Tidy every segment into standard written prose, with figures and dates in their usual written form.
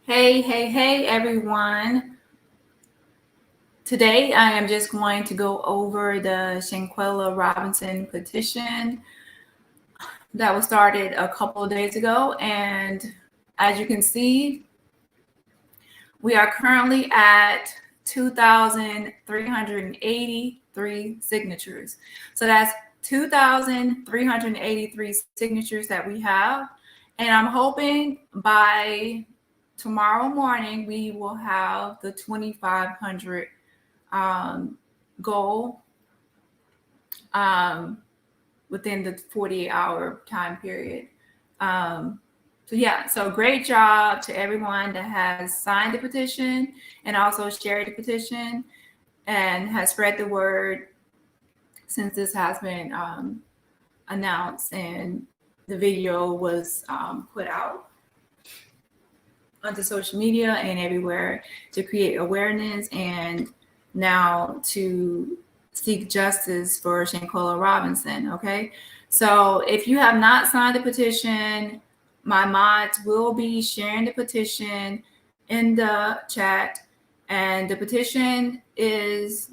Hey, everyone. Today I am just going to go over the Shanquella Robinson petition that was started a couple of days ago. And as you can see, we are currently at 2,383 signatures. So that's 2,383 signatures that we have. And I'm hoping by tomorrow morning we will have the 2,500 goal within the 48-hour time period. So great job to everyone that has signed the petition and also shared the petition and has spread the word since this has been announced and the video was put out onto social media and everywhere to create awareness and now to seek justice for Shanquella Robinson. Okay, so if you have not signed the petition, my mods will be sharing the petition in the chat, and the petition is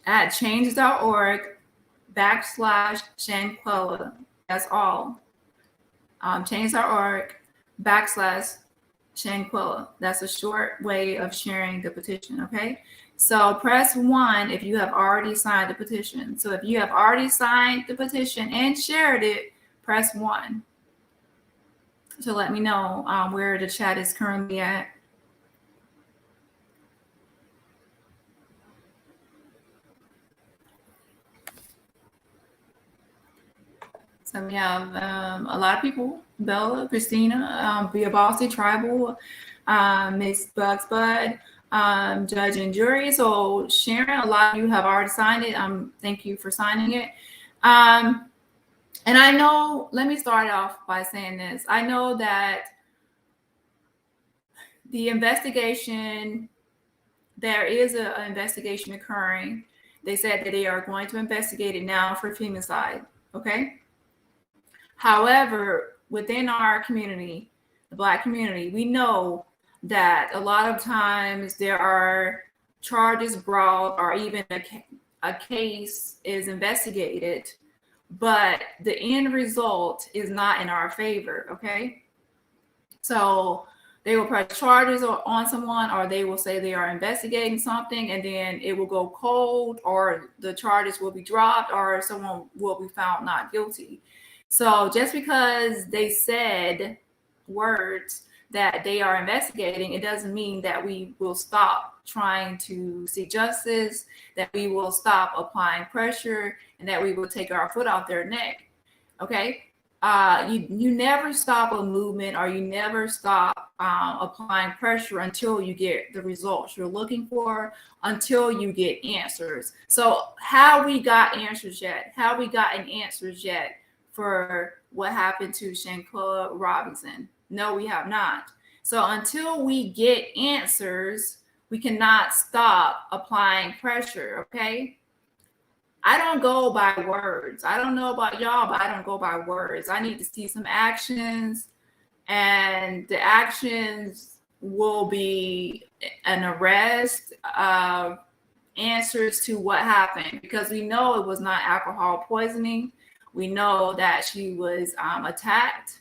at change.org/Shanquella. That's all. Change.org/Shanquella. That's a short way of sharing the petition, okay? So press 1 if you have already signed the petition. So if you have already signed the petition and shared it, press 1 to let me know where the chat is currently at. So we have a lot of people: Bella, Christina, Be a Bossy, Tribal, Miss Bugs Bud, Judge and Jury. So Sharon, a lot of you have already signed it. Thank you for signing it. And I know, let me start off by saying this. I know that the investigation, there is an investigation occurring. They said that they are going to investigate it now for femicide, okay? However, within our community, the Black community, we know that a lot of times there are charges brought or even a case is investigated, but the end result is not in our favor, okay? So they will press charges on someone, or they will say they are investigating something, and then it will go cold, or the charges will be dropped, or someone will be found not guilty. So just because they said words that they are investigating, it doesn't mean that we will stop trying to seek justice, that we will stop applying pressure, and that we will take our foot off their neck. Okay? You never stop a movement, or you never stop applying pressure until you get the results you're looking for, until you get answers. So have we got answers yet? Have we gotten answers yet for what happened to Shanquella Robinson? No, we have not. So until we get answers, we cannot stop applying pressure, okay? I don't go by words. I don't know about y'all, but I don't go by words. I need to see some actions, and the actions will be an arrest, answers to what happened, because we know it was not alcohol poisoning. We know that she was attacked,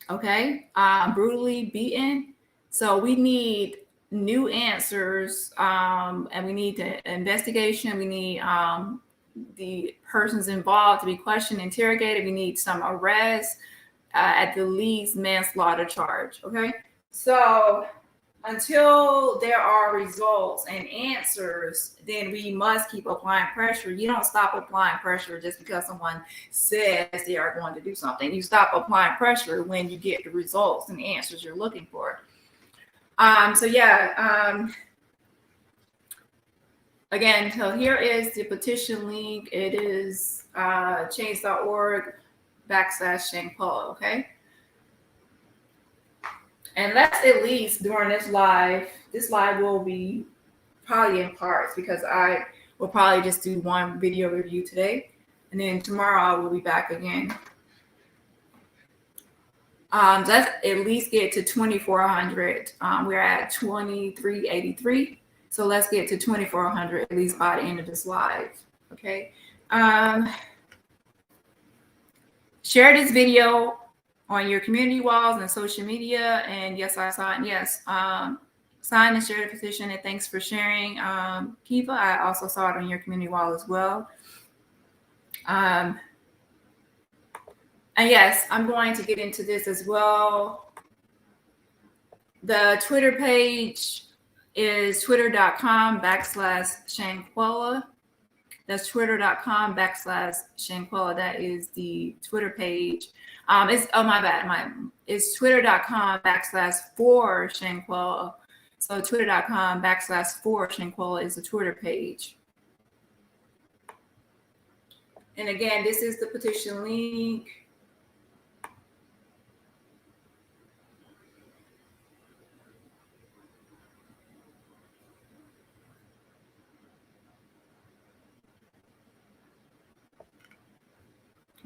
okay, brutally beaten. So we need new answers, and we need the investigation. We need the persons involved to be questioned, interrogated. We need some arrests, at the least manslaughter charge, okay? So until there are results and answers, then we must keep applying pressure. You don't stop applying pressure just because someone says they are going to do something. You stop applying pressure when you get the results and answers you're looking for. Again, so here is the petition link. It is change.org/Shanquella, okay? And let's at least during this live will be probably in parts, because I will probably just do one video review today, and then tomorrow I will be back again. Let's at least get to 2,400. We're at 2,383. So let's get to 2,400 at least by the end of this live. Okay. Share this video on your community walls and social media. And yes, I saw it. Yes. Sign and share the petition. And thanks for sharing. Kiva, I also saw it on your community wall as well. And yes, I'm going to get into this as well. The Twitter page is twitter.com/Shanquella. That's twitter.com /Shanquella. That is the Twitter page. It's, oh, my bad. It's twitter.com /for Shanquella. So twitter.com /for Shanquella is the Twitter page. And again, this is the petition link.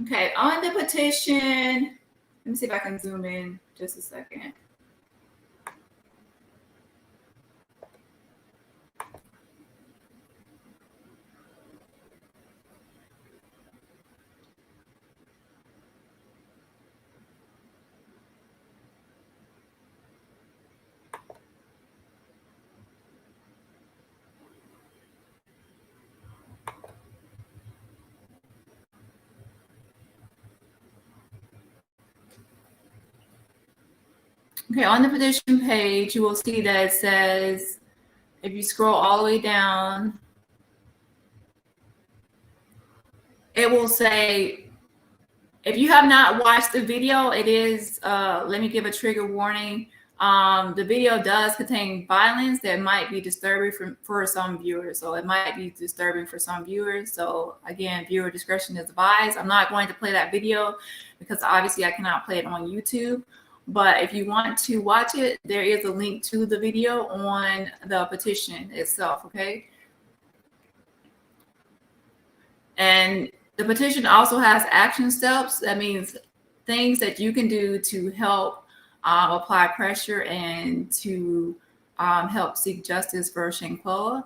Okay, on the petition, let me see if I can zoom in just a second. Okay, on the petition page, you will see that it says, if you scroll all the way down, it will say, if you have not watched the video, it is, let me give a trigger warning. The video does contain violence that might be disturbing for some viewers. So it might be disturbing for some viewers. So again, viewer discretion is advised. I'm not going to play that video because obviously I cannot play it on YouTube. But if you want to watch it, there is a link to the video on the petition itself, okay? And the petition also has action steps. That means things that you can do to help apply pressure and to help seek justice for Shanquella.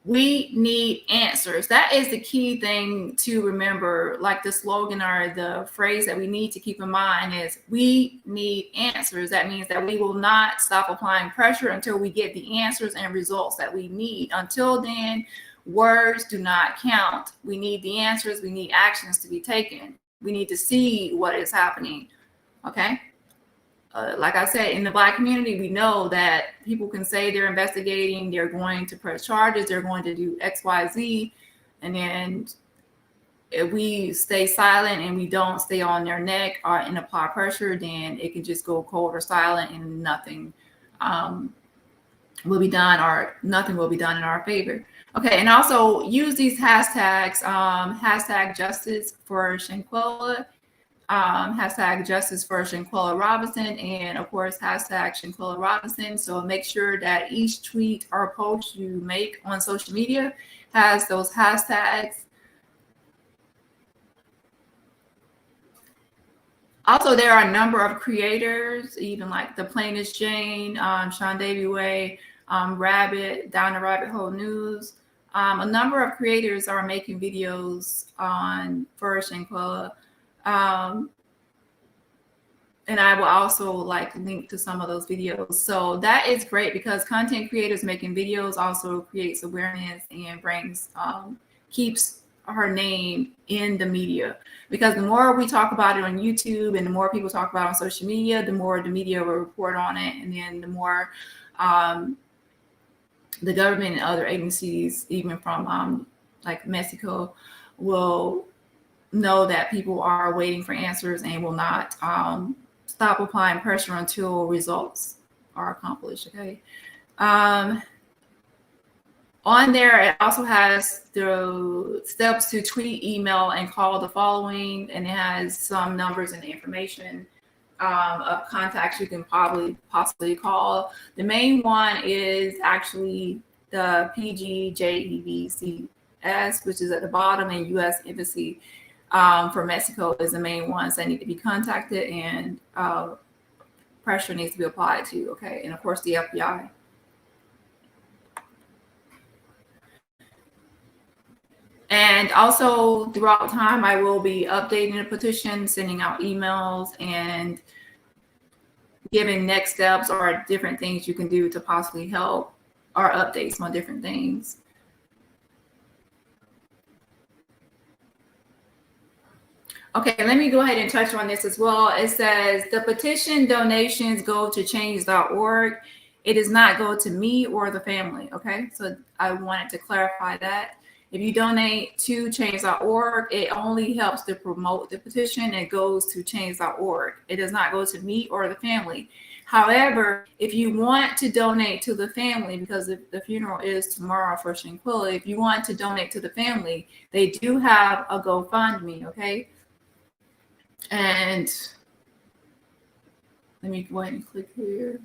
We need answers. That is the key thing to remember. Like the slogan or the phrase that we need to keep in mind is we need answers. That means that we will not stop applying pressure until we get the answers and results that we need. Until then, words do not count. We need the answers. We need actions to be taken. We need to see what is happening. Okay. Like I said, in the Black community, we know that people can say they're investigating, they're going to press charges, they're going to do X, Y, Z. And then if we stay silent and we don't stay on their neck or and apply pressure, then it can just go cold or silent and nothing will be done, or nothing will be done in our favor. Okay, and also use these hashtags, hashtag justice for Shanquella, hashtag justice for Shanquella Robinson, and of course hashtag Shanquella Robinson. So make sure that each tweet or post you make on social media has those hashtags. Also, there are a number of creators, even like the Plainest Jane, Sean Davy Way, Rabbit, Down the Rabbit Hole News. A number of creators are making videos on for Shanquella. And I will also like link to some of those videos. So that is great because content creators making videos also creates awareness and brings, keeps her name in the media. Because the more we talk about it on YouTube and the more people talk about it on social media, the more the media will report on it. And then the more the government and other agencies, even from like Mexico, will know that people are waiting for answers and will not stop applying pressure until results are accomplished. Okay. On there, it also has the steps to tweet, email, and call the following, and it has some numbers and information of contacts you can possibly call. The main one is actually the PGJEVCS, which is at the bottom, and U.S. Embassy. for Mexico is the main ones that need to be contacted, and pressure needs to be applied to. Okay, and of course the FBI. And also throughout time, I will be updating the petition, sending out emails, and giving next steps or different things you can do to possibly help, or updates on different things. Okay, let me go ahead and touch on this as well. It says the petition donations go to change.org. It does not go to me or the family. Okay, so I wanted to clarify that. If you donate to change.org, it only helps to promote the petition. It goes to change.org. It does not go to me or the family. However, if you want to donate to the family, because the funeral is tomorrow for Shanquella, if you want to donate to the family, they do have a GoFundMe, okay? And let me go ahead and click here.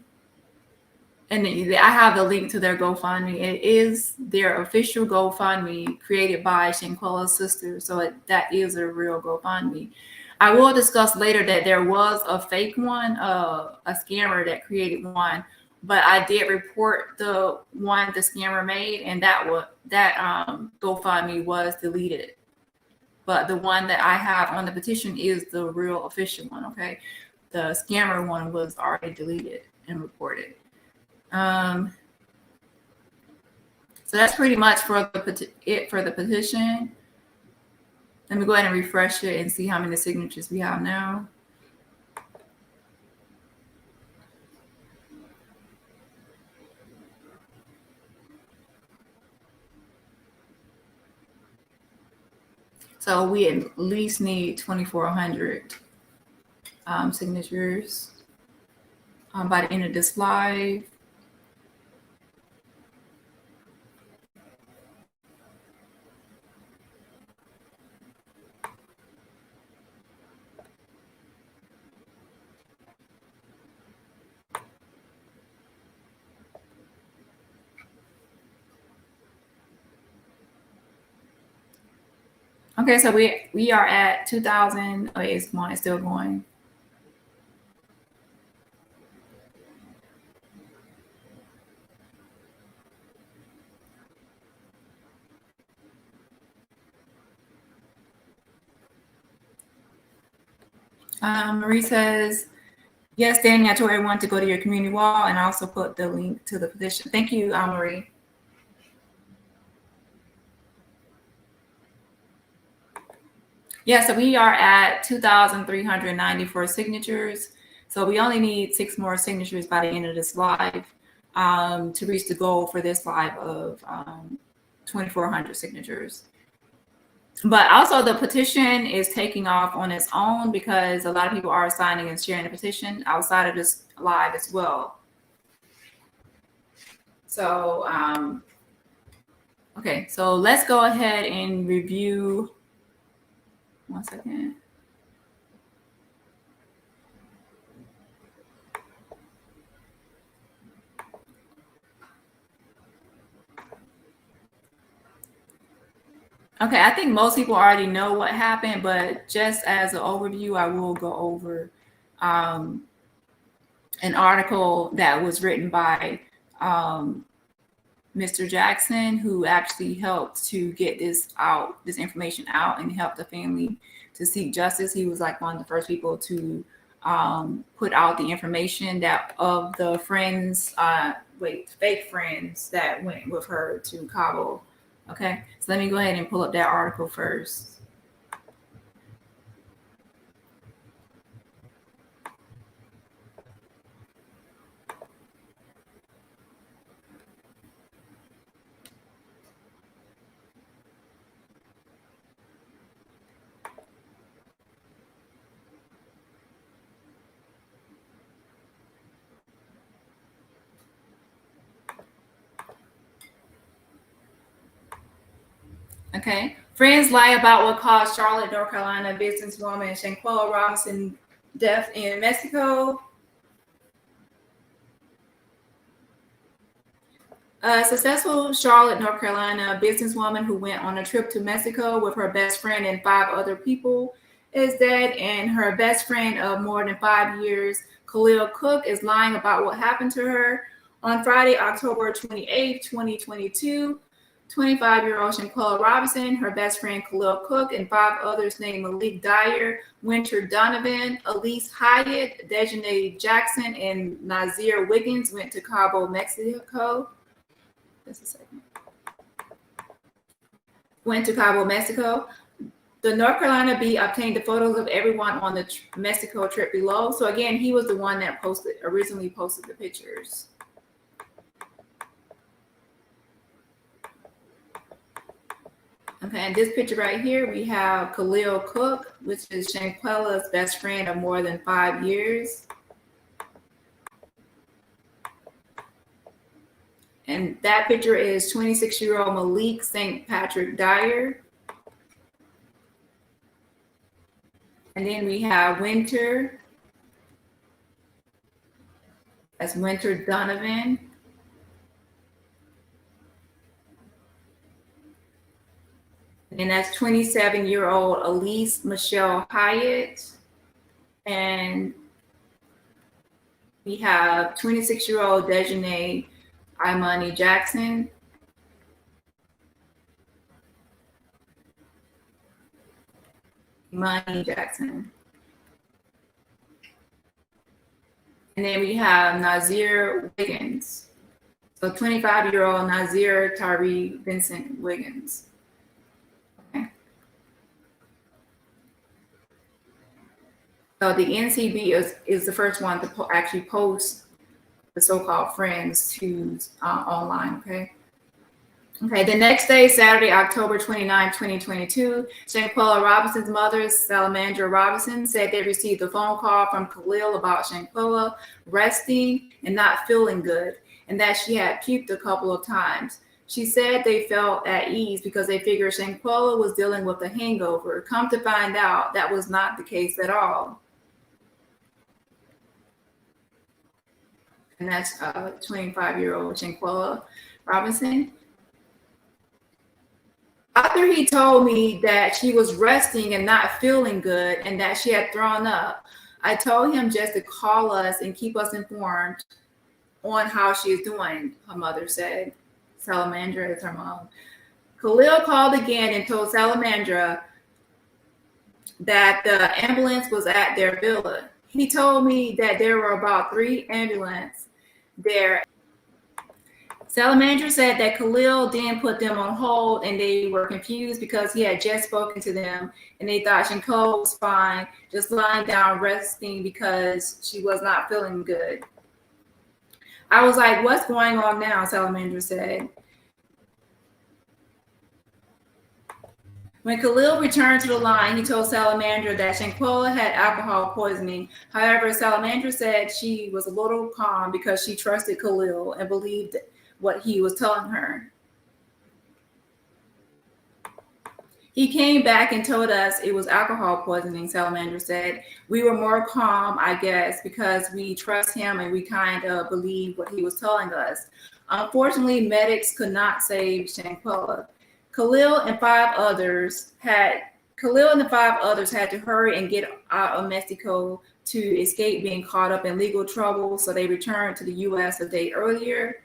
And I have the link to their GoFundMe. It is their official GoFundMe created by Shanquella's sister. So that is a real GoFundMe. I will discuss later that there was a fake one, a scammer that created one, but I did report the one the scammer made, and that GoFundMe was deleted. But the one that I have on the petition is the real official one. Okay, the scammer one was already deleted and reported. So that's pretty much for the petition. Let me go ahead and refresh it and see how many signatures we have now. So we at least need 2,400 signatures by the end of this live. Okay, so we are at 2,000. Oh, it's still going. Marie says, yes, Dani, I told everyone to go to your community wall, and I also put the link to the petition. Thank you, Marie. Yeah, so we are at 2,394 signatures. So we only need 6 more signatures by the end of this live to reach the goal for this live of 2,400 signatures. But also the petition is taking off on its own because a lot of people are signing and sharing the petition outside of this live as well. So, okay, so let's go ahead and review. 1 second. Okay, I think most people already know what happened, but just as an overview, I will go over an article that was written by Mr. Jackson, who actually helped to get this information out, and help the family to seek justice. He was like one of the first people to put out the information that of the friends, fake friends that went with her to Cabo. Okay, so let me go ahead and pull up that article first. Okay. Friends lie about what caused Charlotte, North Carolina businesswoman Shanquella Robinson death in Mexico. A successful Charlotte, North Carolina businesswoman who went on a trip to Mexico with her best friend and 5 other people is dead, and her best friend of more than 5 years, Khalil Cook, is lying about what happened to her. On Friday, October 28, 2022, 25-year-old Shanquella Robinson, her best friend Khalil Cook, and 5 others named Malik Dyer, Winter Donovan, Elise Hyatt, Dejanay Jackson, and Nazir Wiggins went to Cabo, Mexico. Just a second. Went to Cabo, Mexico. The North Carolina Bee obtained the photos of everyone on the Mexico trip below. So again, he was the one that originally posted the pictures. Okay, and this picture right here, we have Khalil Cook, which is Shanquella's best friend of more than 5 years. And that picture is 26-year-old Malik St. Patrick Dyer. And then we have Winter. That's Winter Donovan. And that's 27-year-old Elise Michelle Hyatt. And we have 26-year-old Dejanay Imani Jackson. Imani Jackson. And then we have Nazir Wiggins. So 25-year-old Nazir Tyree Vincent Wiggins. Okay. So the NCB is the first one to actually post the so-called friends to online, okay? Okay, the next day, Saturday, October 29, 2022, Shanquella Robinson's mother, Salamandra Robinson, said they received a phone call from Khalil about Shanquella resting and not feeling good, and that she had puked a couple of times. She said they felt at ease because they figured Shanquella was dealing with a hangover. Come to find out, that was not the case at all. And that's 25-year-old Shanquella Robinson. After he told me that she was resting and not feeling good and that she had thrown up, I told him just to call us and keep us informed on how she is doing, her mother said. Salamandra is her mom. Khalil called again and told Salamandra that the ambulance was at their villa. He told me that there were about 3 ambulances there. Salamandra said that Khalil then put them on hold and they were confused because he had just spoken to them and they thought Shanquella was fine, just lying down resting because she was not feeling good. I was like, what's going on now? Salamandra said. When Khalil returned to the line, he told Salamandra that Shanquella had alcohol poisoning. However, Salamandra said she was a little calm because she trusted Khalil and believed what he was telling her. He came back and told us it was alcohol poisoning, Salamandra said. We were more calm, I guess, because we trust him and we kind of believe what he was telling us. Unfortunately, medics could not save Shanquella. Khalil and the 5 others had to hurry and get out of Mexico to escape being caught up in legal trouble, so they returned to the U.S. a day earlier.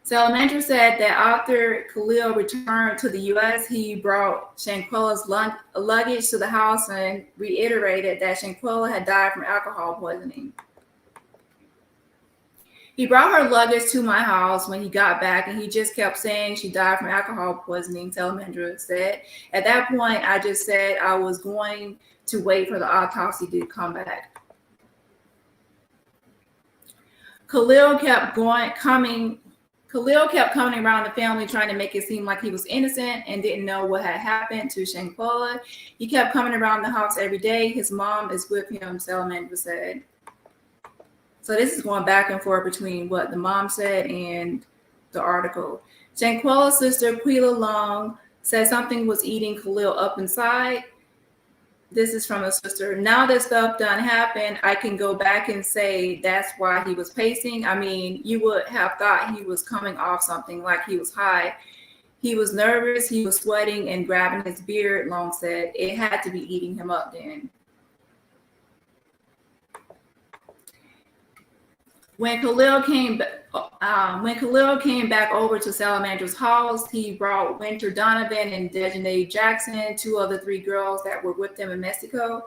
Salamandra said that after Khalil returned to the U.S., he brought Shanquella's luggage to the house and reiterated that Shanquella had died from alcohol poisoning. He brought her luggage to my house when he got back, and he just kept saying she died from alcohol poisoning, Salamandra said. At that point, I just said I was going to wait for the autopsy to come back. Khalil kept coming around the family trying to make it seem like he was innocent and didn't know what had happened to Shanquella. He kept coming around the house every day. His mom is with him, Salamandra said. So this is going back and forth between what the mom said and the article. Shanquella's sister, Quila Long, said something was eating Khalil up inside. this is from a sister. Now that stuff done happened, I can go back and say that's why he was pacing. I mean, you would have thought he was coming off something, like he was high. He was nervous, he was sweating and grabbing his beard, Long said. It had to be eating him up then. When Khalil came back over to Salamandra's house, he brought Winter Donovan and Dejanay Jackson, two of the three girls that were with them in Mexico.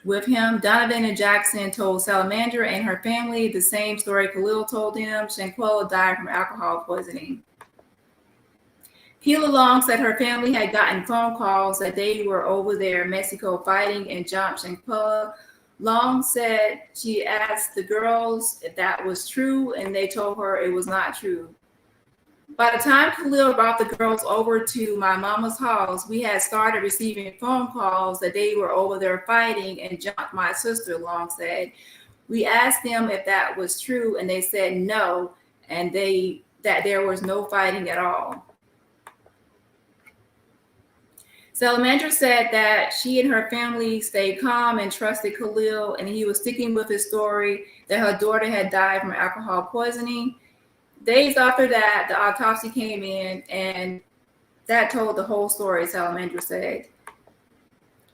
With him, Donovan and Jackson told Salamandra and her family the same story Khalil told him. Shanquella died from alcohol poisoning. Keela Long said her family had gotten phone calls that they were over there in Mexico fighting and jumped Shanquella. Long said she asked the girls if that was true, and they told her it was not true. By the time Khalil brought the girls over to my mama's house, we had started receiving phone calls that they were over there fighting and jumped my sister, Long said. We asked them if that was true, and they said no, and that there was no fighting at all. Salamandra said that she and her family stayed calm and trusted Khalil, and he was sticking with his story that her daughter had died from alcohol poisoning. Days after that, the autopsy came in, and that told the whole story, Salamandra said.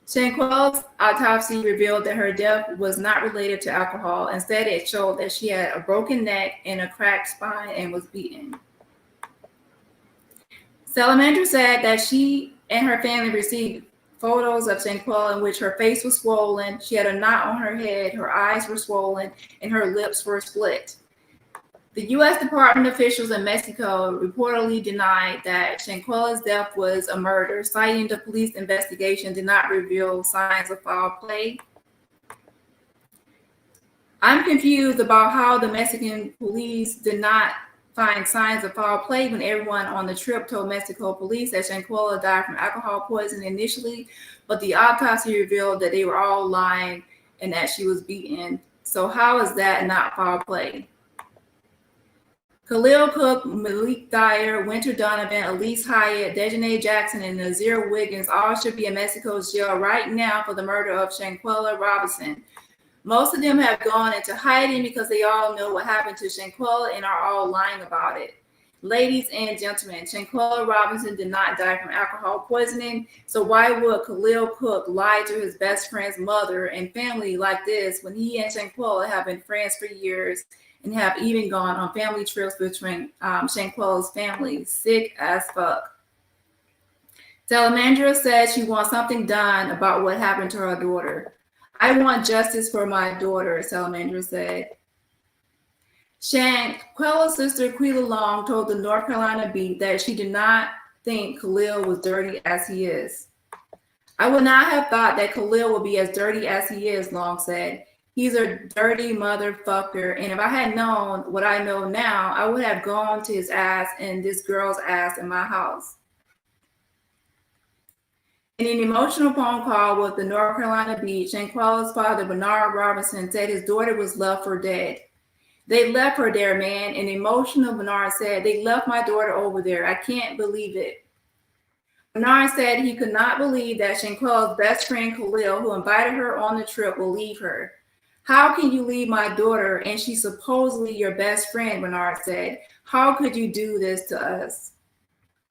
Shanquella's autopsy revealed that her death was not related to alcohol. Instead, it showed that she had a broken neck and a cracked spine and was beaten. Salamandra said that she and her family received photos of Shanquella in which her face was swollen, she had a knot on her head, her eyes were swollen, and her lips were split. The U.S. Department officials in Mexico reportedly denied that Shanquella's death was a murder, citing the police investigation did not reveal signs of foul play. I'm confused about how the Mexican police did not find signs of foul play when everyone on the trip told Mexico police that Shanquella died from alcohol poisoning initially, but the autopsy revealed that they were all lying and that she was beaten. So how is that not foul play? Khalil Cook, Malik Dyer, Winter Donovan, Elise Hyatt, Dejanay Jackson, and Nazir Wiggins all should be in Mexico's jail right now for the murder of Shanquella Robinson. Most of them have gone into hiding because they all know what happened to Shanquella and are all lying about it. Ladies and gentlemen, Shanquella Robinson did not die from alcohol poisoning, so why would Khalil Cook lie to his best friend's mother and family like this when he and Shanquella have been friends for years and have even gone on family trips with Shanquella's family? Sick as fuck. Salamandra said she wants something done about what happened to her daughter. I want justice for my daughter, Salamandra said. Shanquella's sister, Keela Long, told the North Carolina Beat that she did not think Khalil was dirty as he is. I would not have thought that Khalil would be as dirty as he is, Long said. He's a dirty motherfucker, and if I had known what I know now, I would have gone to his ass and this girl's ass in my house. In an emotional phone call with the North Carolina Beat, Shanquella's father, Bernard Robinson, said his daughter was left for dead. They left her there, man. And emotional Bernard said, they left my daughter over there. I can't believe it. Bernard said he could not believe that Shanquella's best friend, Khalil, who invited her on the trip, will leave her. How can you leave my daughter and she's supposedly your best friend, Bernard said. How could you do this to us?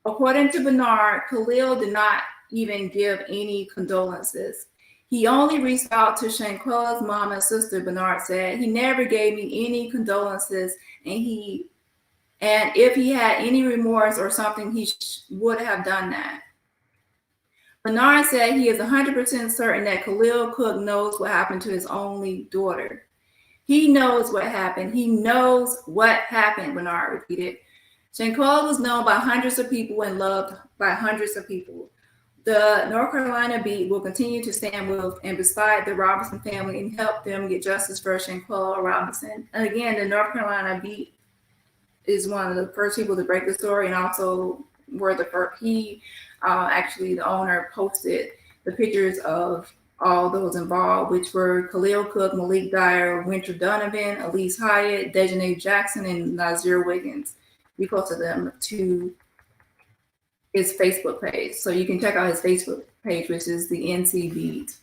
According to Bernard, Khalil did not even give any condolences. He only reached out to Shanquella's mom and sister, Bernard said. He never gave me any condolences, and if he had any remorse or something, he would have done that. Bernard said he is 100% certain that Khalil Cook knows what happened to his only daughter. He knows what happened. He knows what happened, Bernard repeated. Shanquella was known by hundreds of people and loved by hundreds of people. The North Carolina Beat will continue to stand with and beside the Robinson family and help them get justice for Shanquella Robinson. And again, the North Carolina Beat is one of the first people to break the story, and also were the first. Actually, the owner posted the pictures of all those involved, which were Khalil Cook, Malik Dyer, Winter Donovan, Elise Hyatt, Dejanay Jackson, and Nazir Wiggins. We posted them to his Facebook page, so you can check out his Facebook page, which is the NC Beat.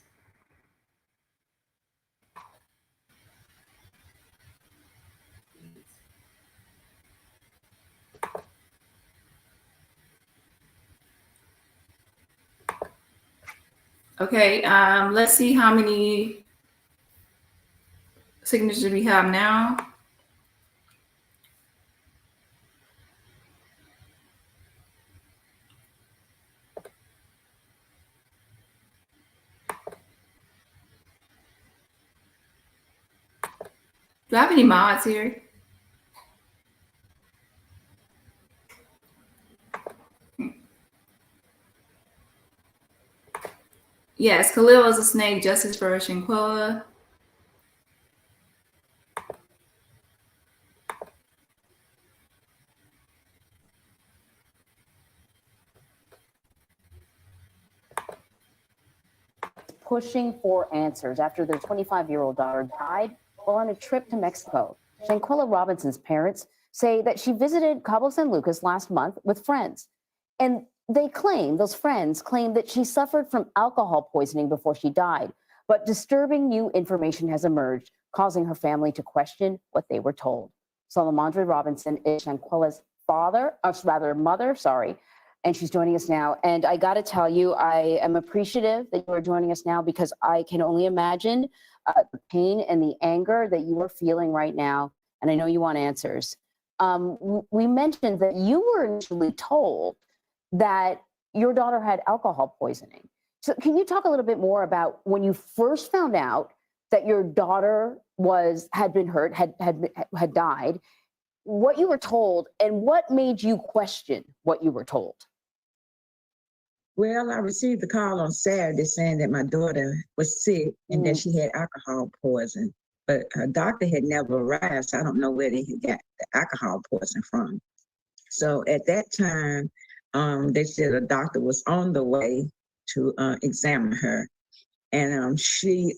Okay, let's see how many signatures we have now. Do I have any mods here? Yes, Khalil is a snake, justice for Shanquella. Pushing for answers after their 25-year-old daughter died while on a trip to Mexico. Shanquella Robinson's parents say that she visited Cabo San Lucas last month with friends. And those friends claim that she suffered from alcohol poisoning before she died. But disturbing new information has emerged, causing her family to question what they were told. Salamandra Robinson is Shanquella's mother, and she's joining us now. And I got to tell you, I am appreciative that you are joining us now because I can only imagine the pain and the anger that you are feeling right now. And I know you want answers. We mentioned that you were initially told that your daughter had alcohol poisoning. So can you talk a little bit more about when you first found out that your daughter had been hurt, had died, what you were told, and what made you question what you were told? Well, I received a call on Saturday saying that my daughter was sick and that she had alcohol poison, but her doctor had never arrived, so I don't know where they had got the alcohol poison from. So at that time, they said a doctor was on the way to examine her, and she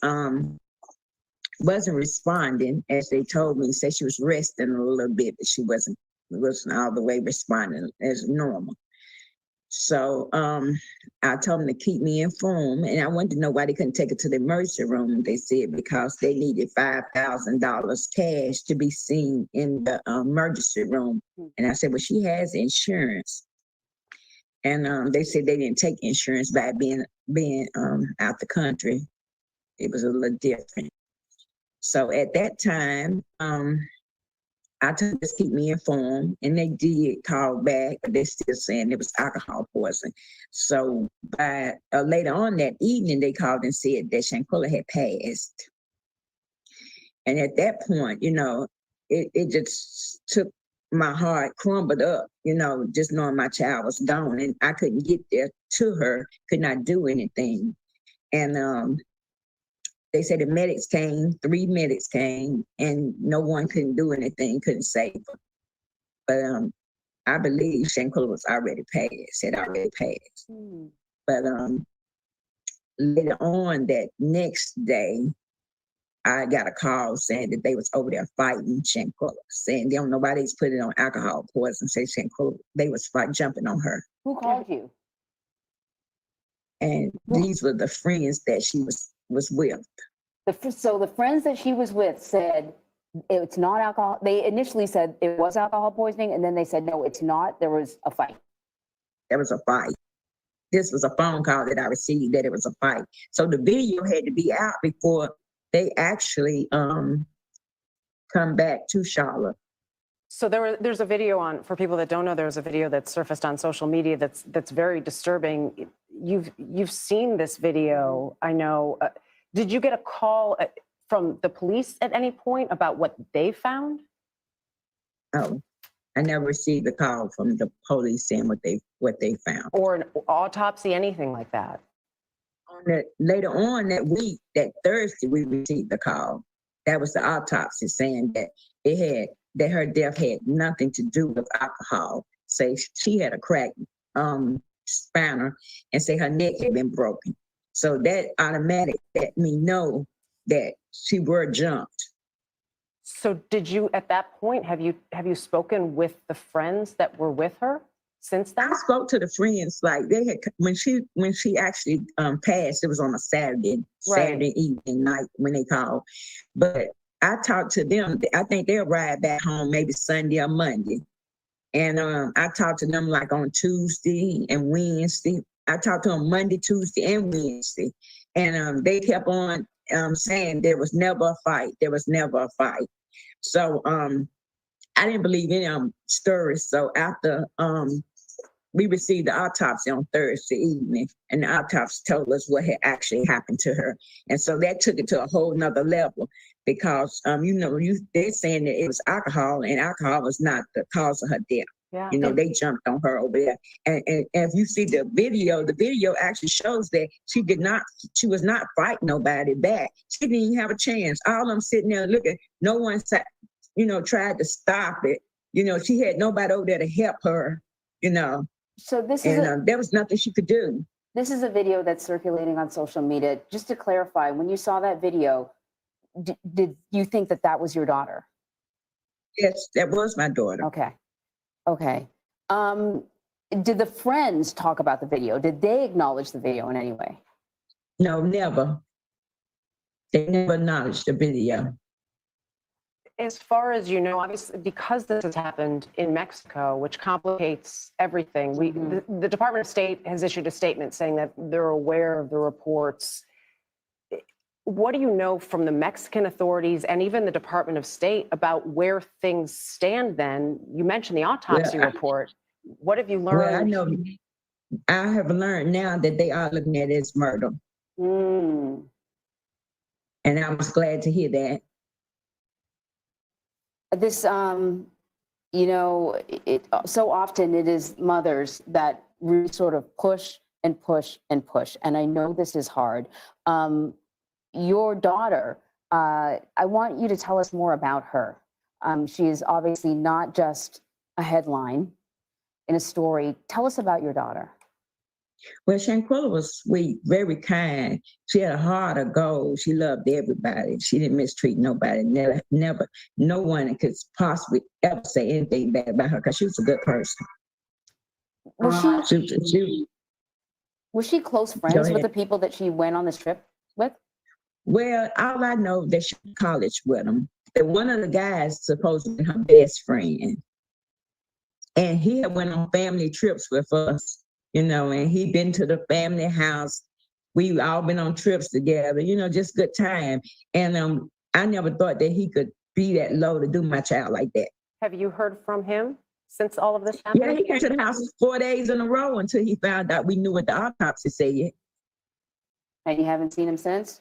wasn't responding as they told me. Said she was resting a little bit, but she wasn't all the way responding as normal. So I told them to keep me informed, and I wanted to know why they couldn't take her to the emergency room. They said because they needed $5,000 cash to be seen in the emergency room. And I said, well, she has insurance. And they said they didn't take insurance by being out the country. It was a little different. So at that time, I told them to keep me informed, and they did call back, but they're still saying it was alcohol poisoning. So by later on that evening, they called and said that Shanquella had passed. And at that point, it just took my heart, crumbled up, just knowing my child was gone, and I couldn't get there to her, could not do anything. And they said the medics came, 3 medics came, and no one couldn't do anything, couldn't save her. But I believe Shanquella was already passed, had already passed. But later on that next day, I got a call saying that they was over there fighting Shanquella, saying they don't know why they put it on alcohol poison, say Shanquella, they was jumping on her. Who called you? And these were the friends that she was with. So the friends that she was with said it's not alcohol. They initially said it was alcohol poisoning, and then they said, no, it's not. There was a fight. There was a fight. This was a phone call that I received that it was a fight. So the video had to be out before they actually come back to Charlotte. So there's a video for people that don't know, there's a video that surfaced on social media that's very disturbing. You've seen this video, I know. Did you get a call from the police at any point about what they found? Oh, I never received a call from the police saying what they found. Or an autopsy, anything like that? Later on that week, that Thursday, we received the call. That was the autopsy saying that her death had nothing to do with alcohol. Say she had a cracked spinal, and say her neck had been broken. So that automatic let me know that she were jumped. So did you, at that point, have you spoken with the friends that were with her? since then? I spoke to the friends, like they had when she actually passed. It was on a Saturday evening night when they called. But I talked to them. I think they'll ride back home maybe Sunday or Monday. And I talked to them like on Tuesday and Wednesday. I talked to them Monday, Tuesday, and Wednesday. And they kept on saying there was never a fight. There was never a fight. So I didn't believe any stories. So after we received the autopsy on Thursday evening, and the autopsy told us what had actually happened to her. And so that took it to a whole nother level because, they're saying that it was alcohol, and alcohol was not the cause of her death. Yeah. They jumped on her over there. And if you see the video actually shows that she was not fighting nobody back. She didn't even have a chance. All of them sitting there looking, no one sat, tried to stop it. She had nobody over there to help her, So this and is there was nothing she could do. this is a video that's circulating on social media. Just to clarify, when you saw that video, did you think that was your daughter? Yes, that was my daughter. Okay. Did the friends talk about the video? Did they acknowledge the video in any way? No, never. They never acknowledged the video. As far as you know, obviously, because this has happened in Mexico, which complicates everything, the Department of State has issued a statement saying that they're aware of the reports. What do you know from the Mexican authorities and even the Department of State about where things stand then? You mentioned the autopsy report. What have you learned? Well, I have learned now that they are looking at it as murder. And I was glad to hear that. This, so often it is mothers that really sort of push and push and push. And I know this is hard. Your daughter, I want you to tell us more about her. She is obviously not just a headline in a story. Tell us about your daughter. Well, Shanquella was sweet, very kind. She had a heart of gold. She loved everybody. She didn't mistreat nobody. Never, no one could possibly ever say anything bad about her because she was a good person. Was she close friends with the people that she went on this trip with? Well, all I know that she went to college with them. That one of the guys supposed to be her best friend. And he had went on family trips with us. And he'd been to the family house. We all been on trips together, just good time. And I never thought that he could be that low to do my child like that. Have you heard from him since all of this happened? Yeah, he came to the house 4 days in a row until he found out we knew what the autopsy said. And you haven't seen him since?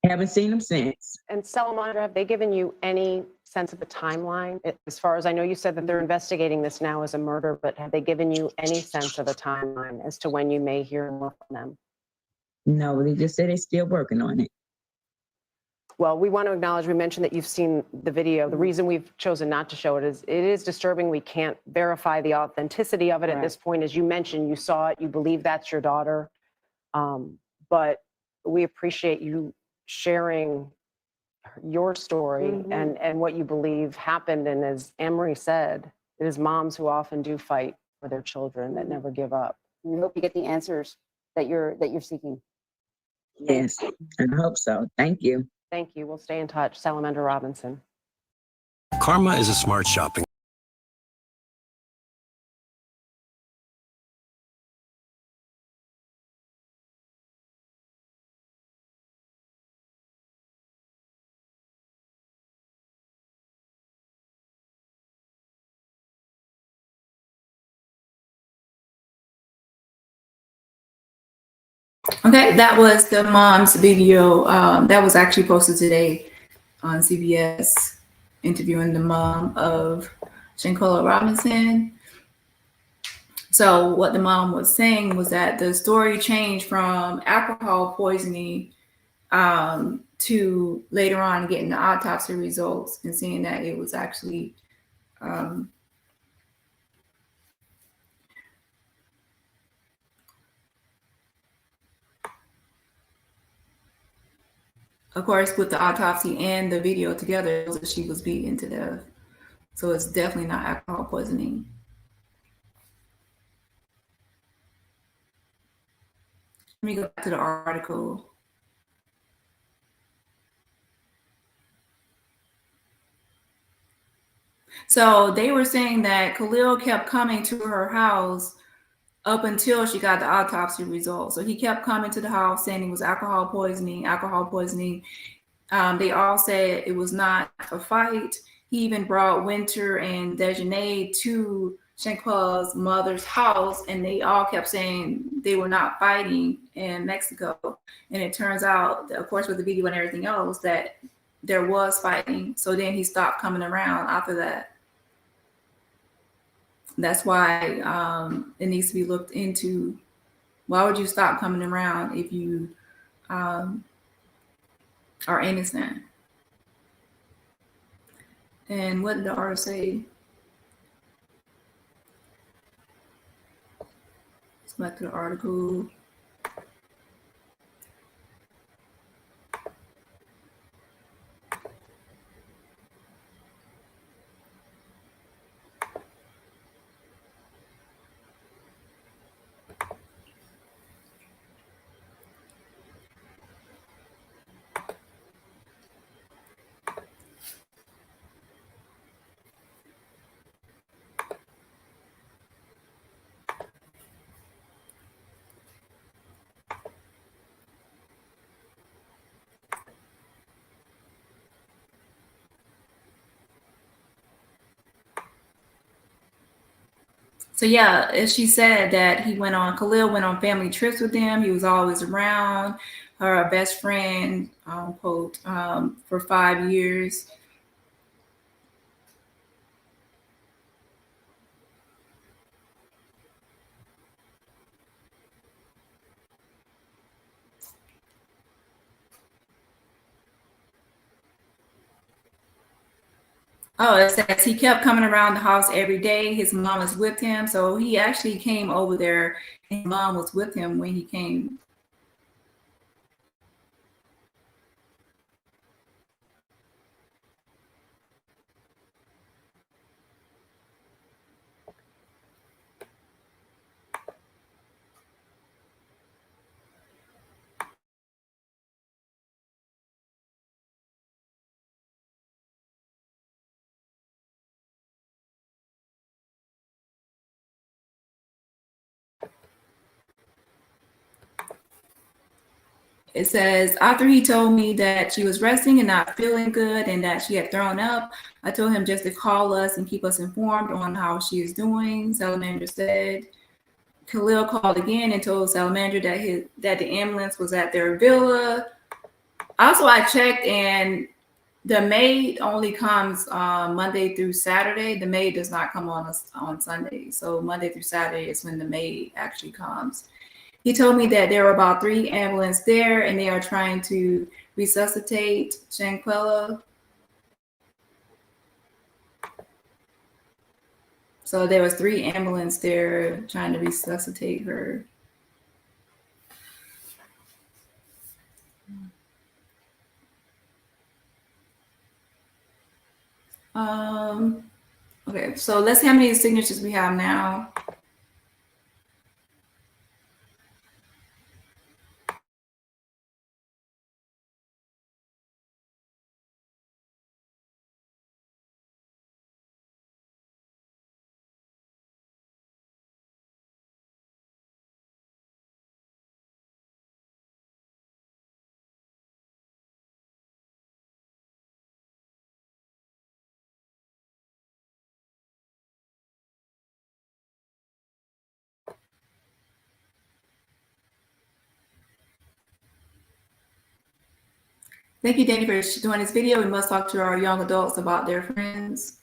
Haven't seen him since. And Salamandra, have they given you any sense of a timeline? As far as I know, you said that they're investigating this now as a murder, but have they given you any sense of a timeline as to when you may hear more from them? No, they just said they're still working on it. Well, we want to acknowledge, we mentioned that you've seen the video. The reason we've chosen not to show it is it is disturbing. We can't verify the authenticity of it at this point. As you mentioned, you saw it, you believe that's your daughter. But we appreciate you sharing your story and what you believe happened. And as Anne-Marie said, it is moms who often do fight for their children that never give up. We hope you get the answers that you're seeking. Yes, I hope so. Thank you. Thank you. We'll stay in touch. Shanquella Robinson. Karma is a smart shopping. Okay, that was the mom's video that was actually posted today on CBS, interviewing the mom of Shanquella Robinson. So what the mom was saying was that the story changed from alcohol poisoning to later on getting the autopsy results and seeing that it was actually of course, with the autopsy and the video together, she was beaten to death. So it's definitely not alcohol poisoning. Let me go back to the article. So they were saying that Khalil kept coming to her house up until she got the autopsy results. So he kept coming to the house saying it was alcohol poisoning, alcohol poisoning. They all said it was not a fight. He even brought Winter and Dejanay to Shanquella's mother's house, and they all kept saying they were not fighting in Mexico. And it turns out, of course, with the video and everything else, that there was fighting. So then he stopped coming around after that. That's why it needs to be looked into. Why would you stop coming around if you are innocent? And what did the artist say? Let's go back to the article. So yeah, as she said that Khalil went on family trips with them. He was always around, her best friend, quote, for 5 years. Oh, it says he kept coming around the house every day. His mom was with him. So he actually came over there, and his mom was with him when he came. It says, after he told me that she was resting and not feeling good and that she had thrown up, I told him just to call us and keep us informed on how she is doing, Salamander said. Khalil called again and told Salamander that the ambulance was at their villa. Also, I checked, and the maid only comes Monday through Saturday. The maid does not come on Sunday. So Monday through Saturday is when the maid actually comes. He told me that there were about 3 ambulances there, and they are trying to resuscitate Shanquella. So there was 3 ambulances there trying to resuscitate her. Okay, so let's see how many signatures we have now. Thank you, Dani, for doing this video. We must talk to our young adults about their friends.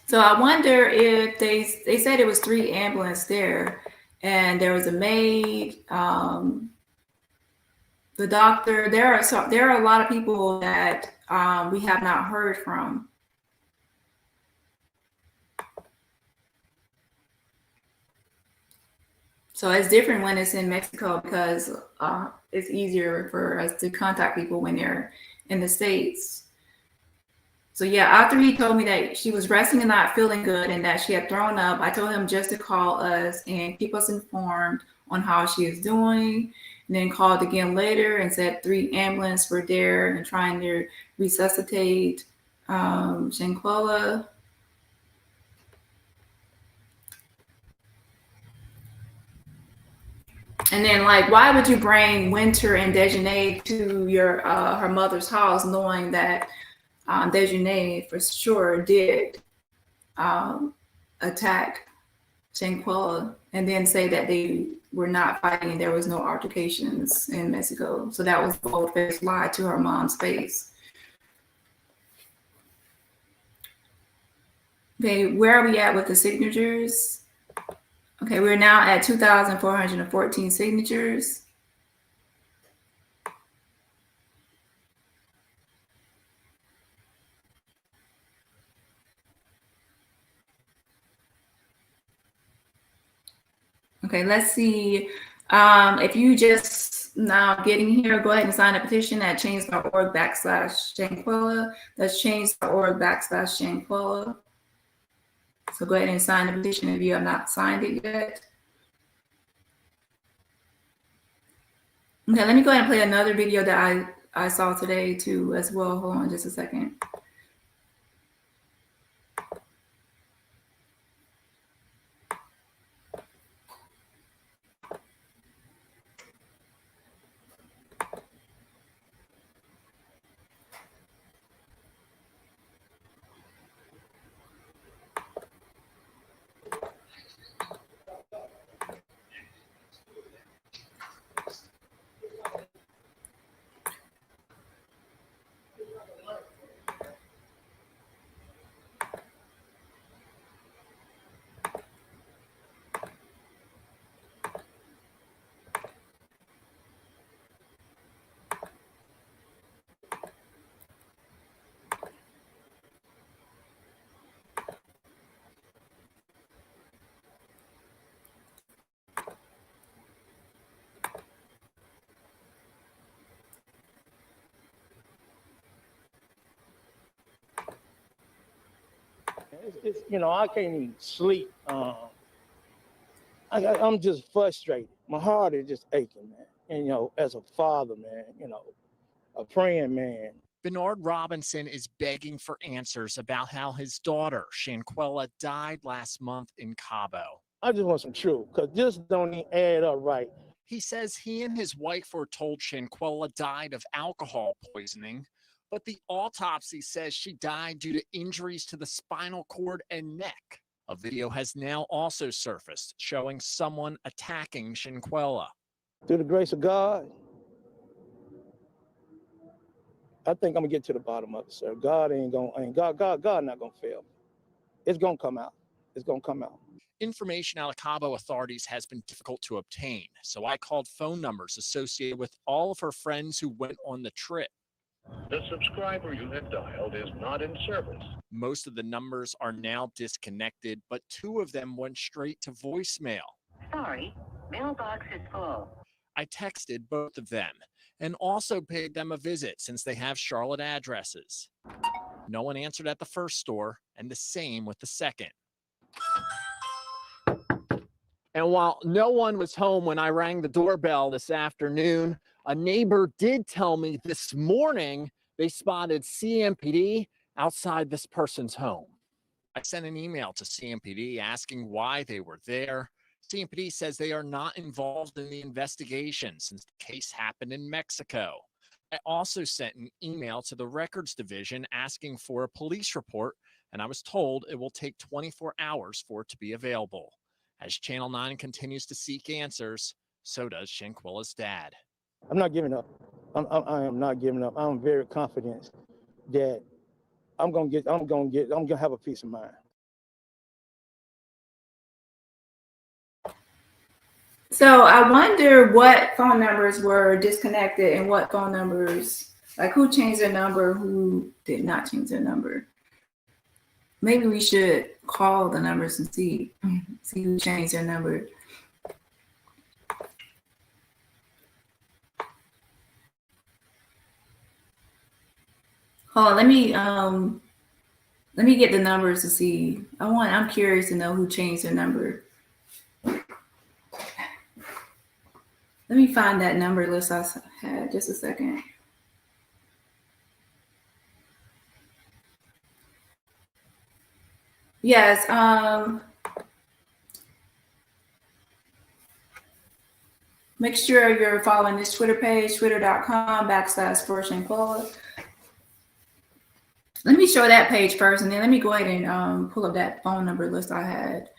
So I wonder if they said it was 3 ambulances there, and there was a maid, the doctor. There are a lot of people that we have not heard from. So it's different when it's in Mexico because it's easier for us to contact people when they're in the States. So yeah, after he told me that she was resting and not feeling good and that she had thrown up, I told him just to call us and keep us informed on how she is doing. And then called again later and said 3 ambulances were there and trying to resuscitate Shanquella. And then, like, why would you bring Winter and Dejanay to your her mother's house, knowing that Dejanay for sure did attack Shanquella, and then say that they were not fighting, there was no altercations in Mexico? So that was a bold-faced lie to her mom's face. Okay, where are we at with the signatures? Okay, we're now at 2,414 signatures. Okay, let's see. If you just now getting here, go ahead and sign a petition at change.org/Shanquella. That's change.org/Shanquella. So go ahead and sign the petition if you have not signed it yet. Okay, let me go ahead and play another video that I saw today too as well. Hold on just a second. It's I can't even sleep. I'm just frustrated. My heart is just aching, man. And, as a father, man, a praying man. Bernard Robinson is begging for answers about how his daughter, Shanquella, died last month in Cabo. I just want some truth, because this don't even add up right. He says he and his wife were told Shanquella died of alcohol poisoning, but the autopsy says she died due to injuries to the spinal cord and neck. A video has now also surfaced showing someone attacking Shanquella. Through the grace of God, I think I'm gonna get to the bottom of it, sir. God not gonna fail. It's gonna come out. It's gonna come out. Information out of Cabo authorities has been difficult to obtain, so I called phone numbers associated with all of her friends who went on the trip. The subscriber you have dialed is not in service. Most of the numbers are now disconnected, but 2 of them went straight to voicemail. Sorry, mailbox is full. I texted both of them and also paid them a visit since they have Charlotte addresses. No one answered at the first store, and the same with the second. And while no one was home when I rang the doorbell this afternoon, a neighbor did tell me this morning they spotted CMPD outside this person's home. I sent an email to CMPD asking why they were there. CMPD says they are not involved in the investigation since the case happened in Mexico. I also sent an email to the records division asking for a police report, and I was told it will take 24 hours for it to be available. As Channel 9 continues to seek answers, so does Shanquella's dad. I'm not giving up. I am not giving up. I'm very confident that I'm gonna have a peace of mind. So I wonder what phone numbers were disconnected and what phone numbers, like who changed their number, who did not change their number. Maybe we should call the numbers and see who changed their number. Hold on, let me get the numbers to see. I'm curious to know who changed their number. Let me find that number list I had. Just a second. Yes. Make sure you're following this Twitter page, twitter.com/Shanquella. Let me show that page first, and then let me go ahead and pull up that phone number list I had.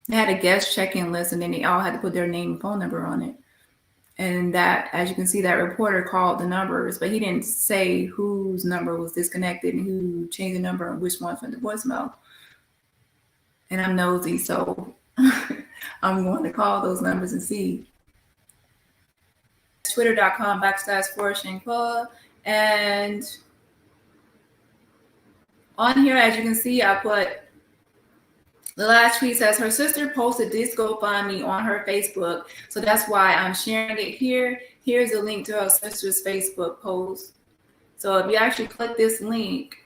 They had a guest check-in list, and then they all had to put their name and phone number on it. And that, as you can see, that reporter called the numbers, but he didn't say whose number was disconnected and who changed the number and which one from the voicemail. And I'm nosy, so I'm going to call those numbers and see. Twitter.com/Shanquella. And on here, as you can see, I put the last tweet says her sister posted this GoFundMe on her Facebook. So that's why I'm sharing it here. Here's a link to her sister's Facebook post. So if you actually click this link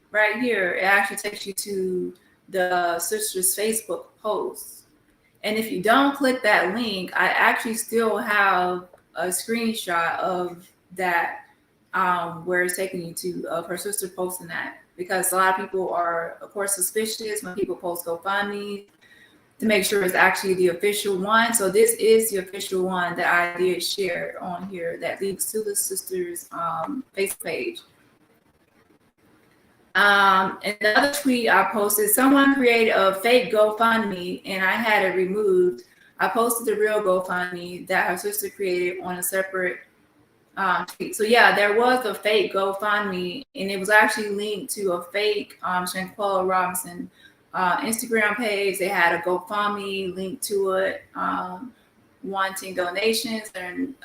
right here, it actually takes you to the sister's Facebook post. And if you don't click that link, I actually still have a screenshot of that where it's taking you to of her sister posting that, because a lot of people are, of course, suspicious when people post GoFundMe to make sure it's actually the official one. So this is the official one that I did share on here that leads to the sister's Facebook page. Another tweet I posted, someone created a fake GoFundMe and I had it removed. I posted the real GoFundMe that her sister created on a separate tweet. So yeah, there was a fake GoFundMe and it was actually linked to a fake Shanquella Robinson Instagram page. They had a GoFundMe linked to it, wanting donations and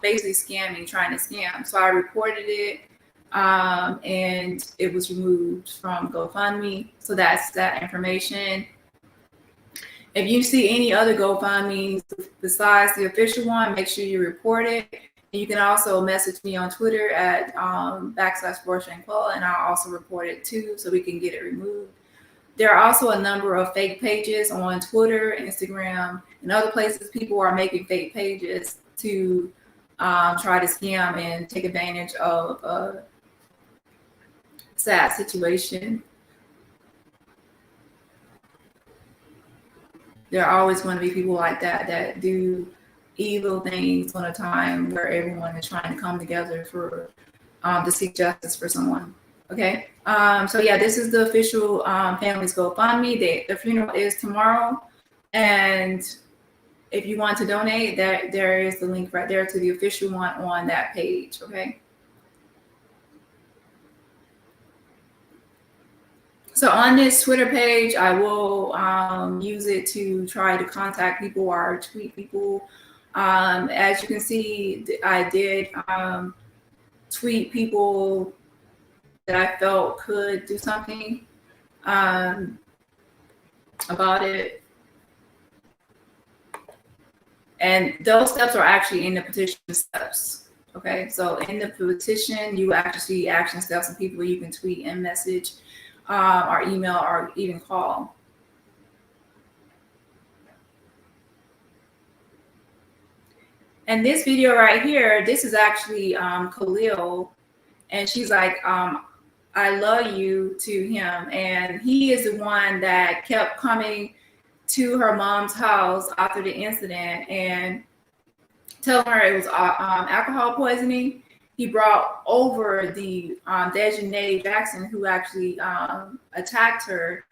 basically scamming, trying to scam. So I reported it. And it was removed from GoFundMe. So that's that information. If you see any other GoFundMes besides the official one, make sure you report it. And you can also message me on Twitter at /Shanquella, and I'll also report it too, so we can get it removed. There are also a number of fake pages on Twitter, Instagram, and other places. People are making fake pages to try to scam and take advantage of a sad situation. There are always going to be people like that that do evil things on a time where everyone is trying to come together for to seek justice for someone. Okay. So yeah, this is the official family's GoFundMe. The funeral is tomorrow, and if you want to donate, there is the link right there to the official one on that page. Okay. So on this Twitter page, I will use it to try to contact people or tweet people. As you can see, I did tweet people that I felt could do something about it. And those steps are actually in the petition steps. Okay, so in the petition, you actually see action steps and people you can tweet and message or email or even call. And this video right here, this is actually Khalil, and she's like, I love you to him. And he is the one that kept coming to her mom's house after the incident and telling her it was alcohol poisoning. He brought over the Dejanay Jackson, who actually attacked her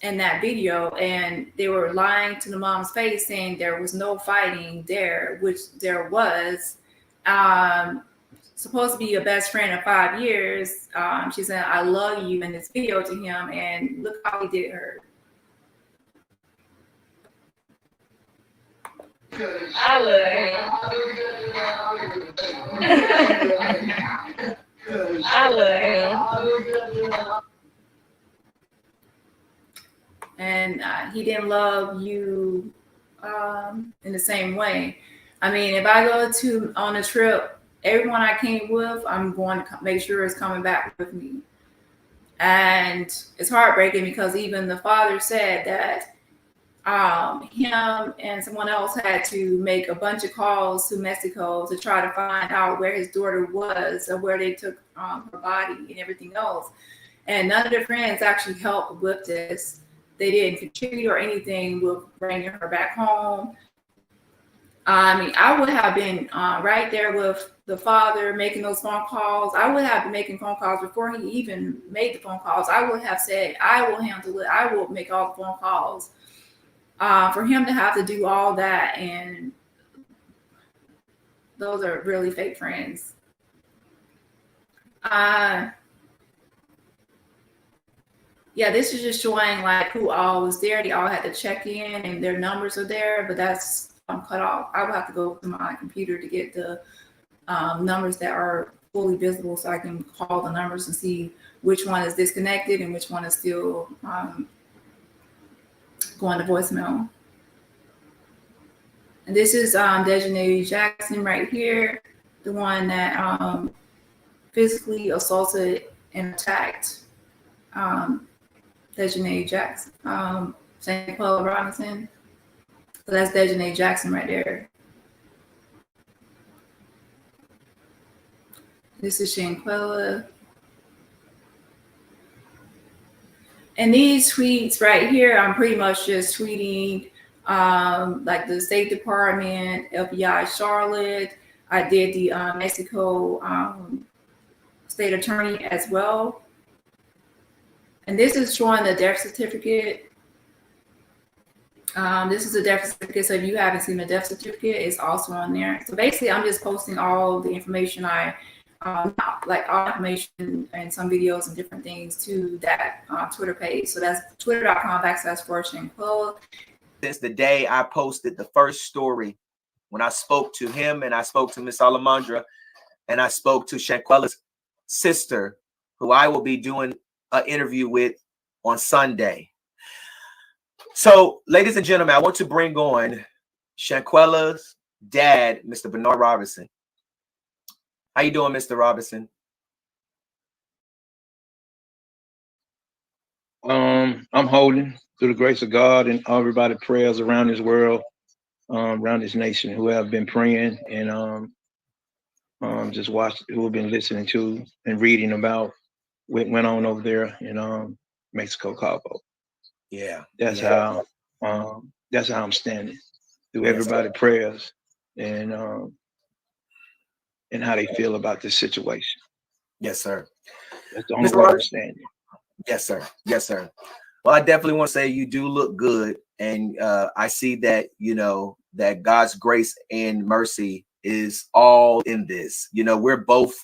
in that video, and they were lying to the mom's face saying there was no fighting there, which there was. Supposed to be a best friend of 5 years. She said, I love you in this video to him, and look how he did her. I love him. And he didn't love you in the same way. I mean, if I go on a trip everyone I came with, I'm going to make sure is coming back with me. And it's heartbreaking because even the father said that him and someone else had to make a bunch of calls to Mexico to try to find out where his daughter was or where they took her body and everything else. And none of their friends actually helped with this. They didn't contribute or anything with bringing her back home. I mean, I would have been right there with the father making those phone calls. I would have been making phone calls before he even made the phone calls. I would have said, I will handle it. I will make all the phone calls. For him to have to do all that, and those are really fake friends. Yeah, this is just showing like who all was there. They all had to check in and their numbers are there, but that's cut off. I would have to go to my computer to get the numbers that are fully visible so I can call the numbers and see which one is disconnected and which one is still going to voicemail. And this is Dejanay Jackson right here, the one that physically assaulted and attacked Dejanay Jackson, Shanquella Robinson. So that's Dejanay Jackson right there. This is Shanquella. And these tweets right here, I'm pretty much just tweeting like the State Department, FBI Charlotte. I did the Mexico state attorney as well. And this is showing the death certificate. This is a death certificate. So if you haven't seen the death certificate, it's also on there. So basically, I'm just posting all the information like all information and some videos and different things to that Twitter page. So that's twitter.com/Shanquella. Since the day I posted the first story, when I spoke to him and I spoke to Miss Alejandra and I spoke to Shanquella's sister, who I will be doing an interview with on Sunday. So, ladies and gentlemen, I want to bring on Shanquella's dad, Mr. Bernard Robinson. How you doing, Mr. Robinson? I'm holding through the grace of God and everybody prayers around this world, around this nation, who have been praying and just watched, who have been listening to and reading about what went on over there in Mexico, Cabo. Yeah, that's how I'm standing through everybody prayers and how they feel about this situation. Yes, sir. That's the only way I'm standing. Yes, sir. Yes, sir. Well, I definitely want to say you do look good. And I see that, you know, that God's grace and mercy is all in this. You know, we're both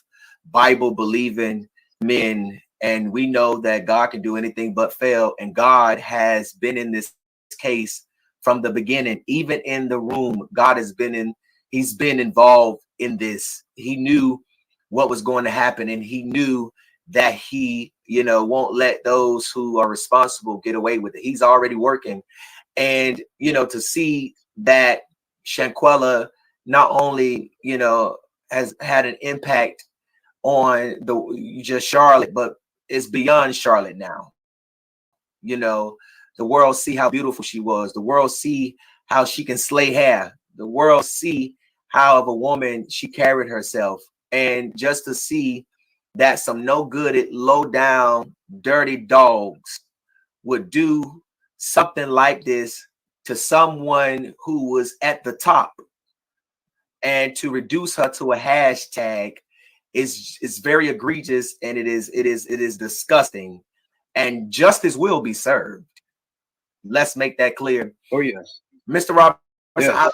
Bible believing men, and we know that God can do anything but fail. And God has been in this case from the beginning. Even in the room, God has been he's been involved in this. He knew what was going to happen, and he knew that he, you know, won't let those who are responsible get away with it. He's already working. And, you know, to see that Shanquella not only, you know, has had an impact on just Charlotte, but it's beyond Charlotte now. You know, the world see how beautiful she was. The world see how she can slay hair. The world see how of a woman she carried herself. And just to see that some no good, low down, dirty dogs would do something like this to someone who was at the top, and to reduce her to a hashtag is very egregious, and it is disgusting, and justice will be served. Let's make that clear. Oh yes, Mr. Robinson.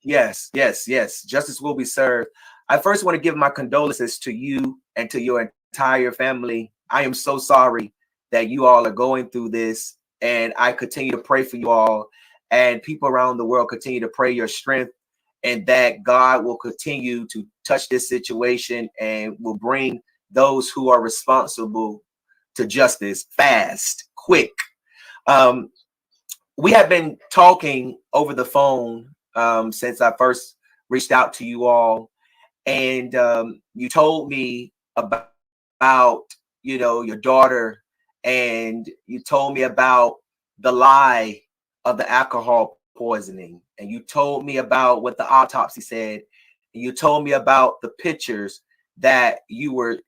Yes. Yes. Justice will be served. I first want to give my condolences to you and to your entire family. I am so sorry that you all are going through this, and I continue to pray for you all, and people around the world continue to pray your strength, and that God will continue to touch this situation and will bring those who are responsible to justice fast, quick. We have been talking over the phone since I first reached out to you all. and you told me about you know, your daughter, and you told me about the lie of the alcohol poisoning, and you told me about what the autopsy said, and you told me about the pictures that you were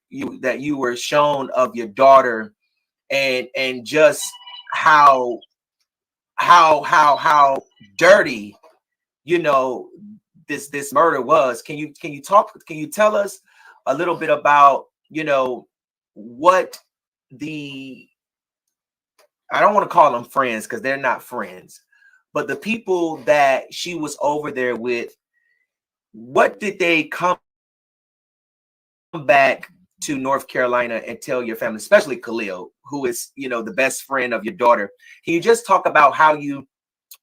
shown of your daughter, and just how dirty, you know, this murder was. Can you tell us a little bit about, you know, what the, I don't want to call them friends because they're not friends, but the people that she was over there with, what did they come back to North Carolina and tell your family, especially Khalil, who is, you know, the best friend of your daughter? Can you just talk about how you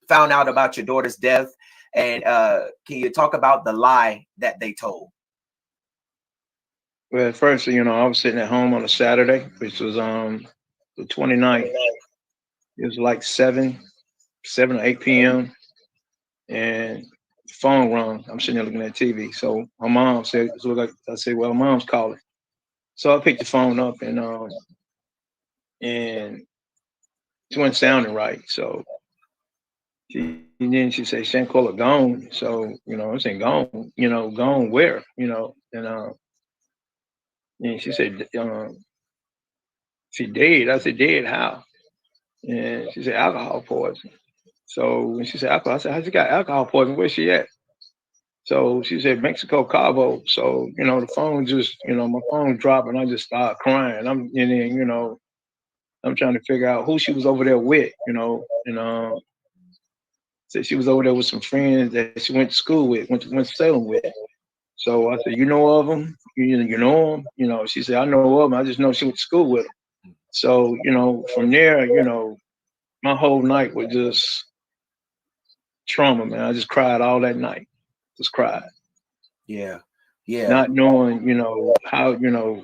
found out about your daughter's death, and can you talk about the lie that they told? Well, at first, you know, I was sitting at home on a Saturday, which was the 29th. It was like 7 or 8 p.m. and the phone rung. I'm sitting there looking at TV. So my mom said, I said, well, mom's calling. So I picked the phone up, and it wasn't sounding right. So then she said, Shanquella gone. So, you know, I'm saying gone, you know, gone where, you know, and she said, she dead. I said, dead how? And she said, alcohol poison. So when she said alcohol, I said, how'd you got alcohol poison? Where's she at? So she said, Mexico, Cabo. So, you know, the phone just, you know, my phone dropped, and I just started crying. And then, you know, I'm trying to figure out who she was over there with, you know, and said she was over there with some friends that she went to school with, went to Salem with. So I said, you know of them? You know them? You know, she said, I know of them. I just know she went to school with them. So, you know, from there, you know, my whole night was just trauma, man. I just cried all that night. Just cried. Yeah. Yeah. Not knowing, you know, how, you know,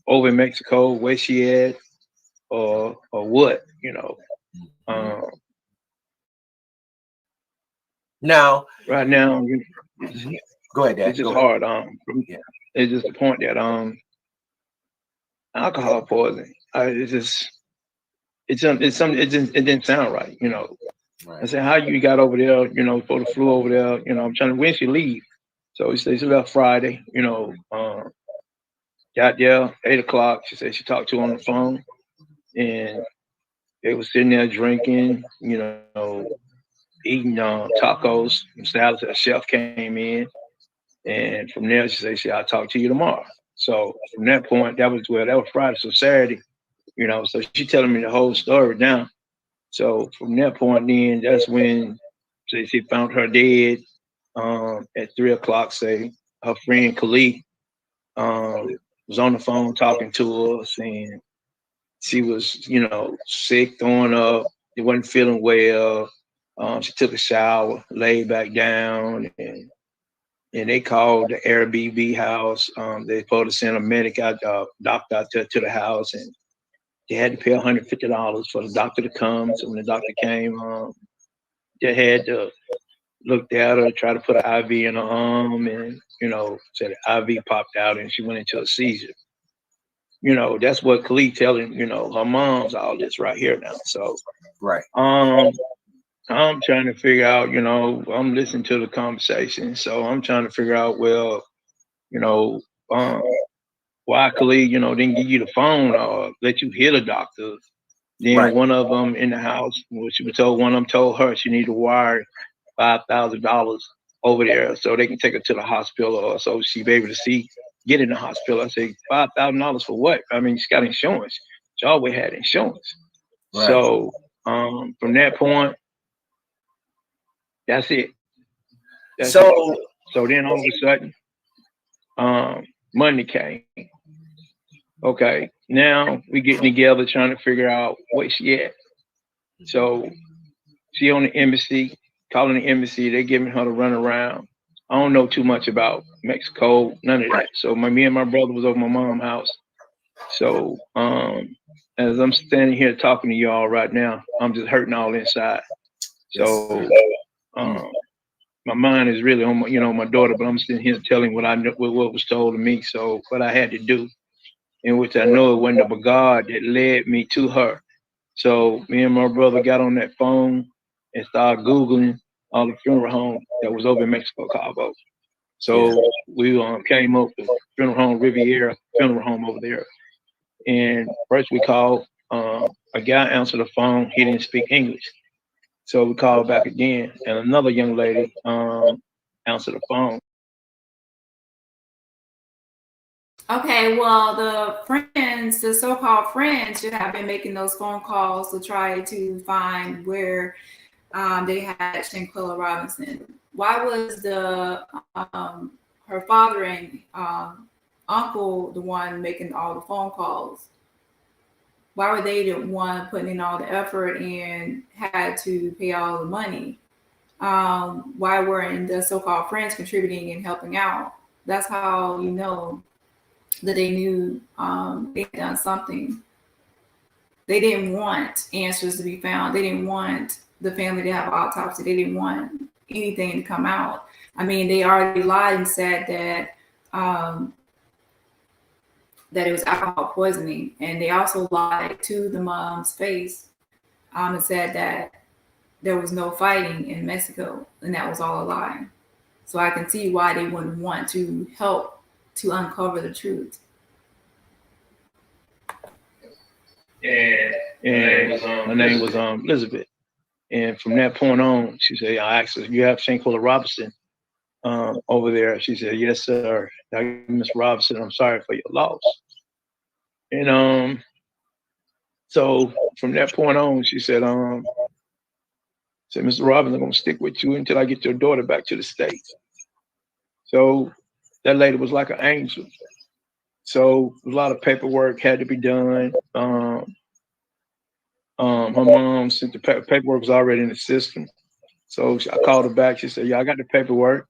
over in Mexico, where she at, or what, you know. Now, right now, go ahead, Dad. It's just hard. It's just the point that alcohol poisoning. It didn't sound right, you know. Right. I said, how you got over there, you know, for the flu over there, you know, I'm trying to, when she leave? So he said she left Friday, you know, got there 8 o'clock. She said she talked to her on the phone, and they was sitting there drinking, you know, eating tacos and salads. A chef came in, and from there she said, I'll talk to you tomorrow. So from that point, that was Friday. So Saturday, you know, so she telling me the whole story now. So from that point, then that's when she found her dead at 3 o'clock. Say her friend Khalid was on the phone talking to us, and she was, you know, sick, throwing up. She wasn't feeling well. She took a shower, laid back down, and they called the Airbnb house. They supposed to send a medic out, doctor out to the house, and they had to pay $150 for the doctor to come. So when the doctor came, they had to look at her, try to put an IV in her arm, and, you know, said the IV popped out and she went into a seizure. You know, that's what Khalid telling, you know, her mom's all this right here now. So, right. I'm trying to figure out, you know, I'm listening to the conversation. So I'm trying to figure out, well, you know, why Khalid, you know, didn't give you the phone or let you hear the doctor. Then right. One of them in the house, well, she was told, one of them told her she needed to wire $5,000 over there so they can take her to the hospital, or so she be able to get in the hospital. I say, $5,000 for what? I mean, she's got insurance. She always had insurance. Right. So from that point, that's it. So then all of a sudden, Monday came. Okay, now we getting together trying to figure out where she at. So she on the embassy, calling the embassy. They're giving her to run around. I don't know too much about Mexico, none of that. So me and my brother was over my mom's house. So as I'm standing here talking to y'all right now, I'm just hurting all inside. So my mind is really on my daughter, but I'm sitting here telling what I know, what was told to me. So what I had to do, in which I know it wasn't but God that led me to her. So me and my brother got on that phone and started Googling all the funeral homes that was over in Mexico, Cabo. So we came up with funeral home Riviera funeral home over there. And first we called, a guy answered the phone. He didn't speak English. So we called back again, and another young lady answered the phone. Okay, well, the so-called friends should have been making those phone calls to try to find where they had Shanquella Robinson. Why was her father and uncle the one making all the phone calls? Why were they the one putting in all the effort and had to pay all the money? Why weren't the so-called friends contributing and helping out? That's how you know that they knew they had done something. They didn't want answers to be found. They didn't want the family to have an autopsy. They didn't want anything to come out. I mean, they already lied and said that that it was alcohol poisoning, and they also lied to the mom's face and said that there was no fighting in Mexico, and that was all a lie. So I can see why they wouldn't want to help to uncover the truth. And her name was Elizabeth. And from that point on, she said, I asked her, you have Shanquella Robinson over there? She said, yes, sir. Miss Robinson, I'm sorry for your loss. And so from that point on, she said, Mr. Robinson, I'm gonna stick with you until I get your daughter back to the States. So that lady was like an angel. So a lot of paperwork had to be done. Her mom sent the paperwork was already in the system. So I called her back. She said, yeah, I got the paperwork.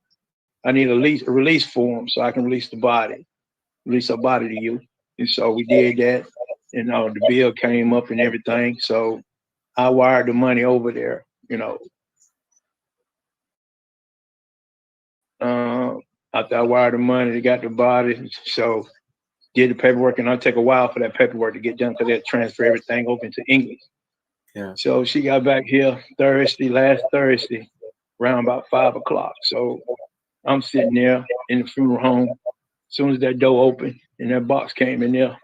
I need a release form so I can release her body to you. And so we did that. And the bill came up and everything. So I wired the money over there, after I wired the money, they got the body. So did the paperwork, and it'll take a while for that paperwork to get done because they had to transfer everything over into English. Yeah. So she got back here last Thursday, around about 5 o'clock. So I'm sitting there in the funeral home. As soon as that door opened and that box came in there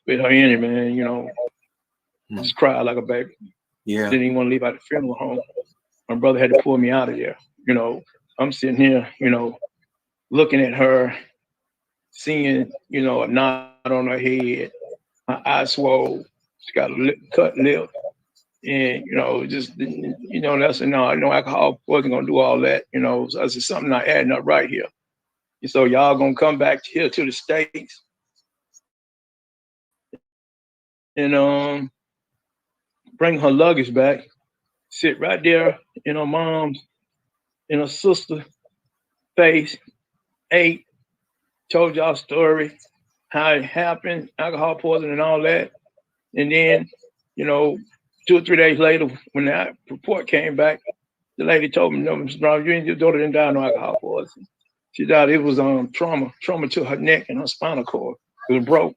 with her in it, man, just cried like a baby. Yeah. Didn't even want to leave out the funeral home. My brother had to pull me out of there. I'm sitting here, looking at her, seeing, a knot on her head, her eyes swole, she got a cut lip, and that's no alcohol wasn't gonna do all that, so this is something not adding up right here. And so y'all gonna come back here to the States and bring her luggage back, sit right there in her mom's, in her sister's face, ate, told y'all story, how it happened, alcohol poisoning and all that. And then, 2 or 3 days later, when that report came back, the lady told me, no, Mr. Brown, your daughter didn't die of no alcohol poisoning. She died, it was trauma to her neck and her spinal cord. It was broke.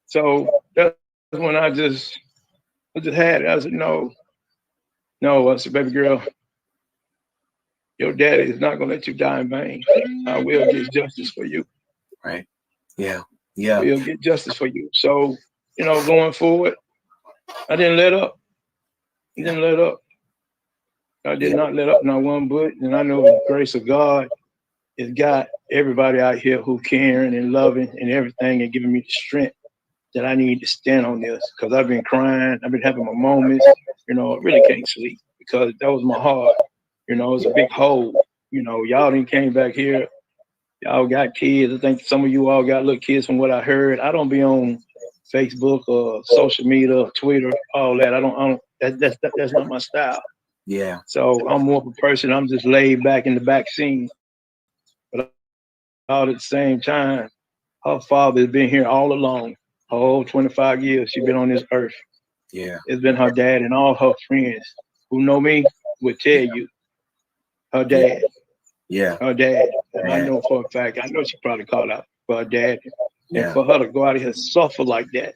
So that's when I just had it. I said, no. I said, baby girl, your daddy is not gonna let you die in vain. I will get justice for you. Right. Yeah. Yeah. We'll get justice for you. So, going forward, I didn't let up. I did not let up, not one bit. And I know the grace of God has got everybody out here who caring and loving and everything and giving me the strength that I need to stand on this. Because I've been crying. I've been having my moments. I really can't sleep because that was my heart. It was a big hole. Y'all didn't came back here. Y'all got kids. I think some of you all got little kids from what I heard. I don't be on Facebook or social media, or Twitter, all that. I don't that's not my style. Yeah. So I'm more of a person. I'm just laid back in the back scene. But all at the same time, her father has been here all along. Her whole 25 years she's been on this earth. Yeah. It's been her dad and all her friends who know me would tell you Her dad. Yeah. Her dad. I know for a fact. I know she probably called out for her dad. And for her to go out here and suffer like that.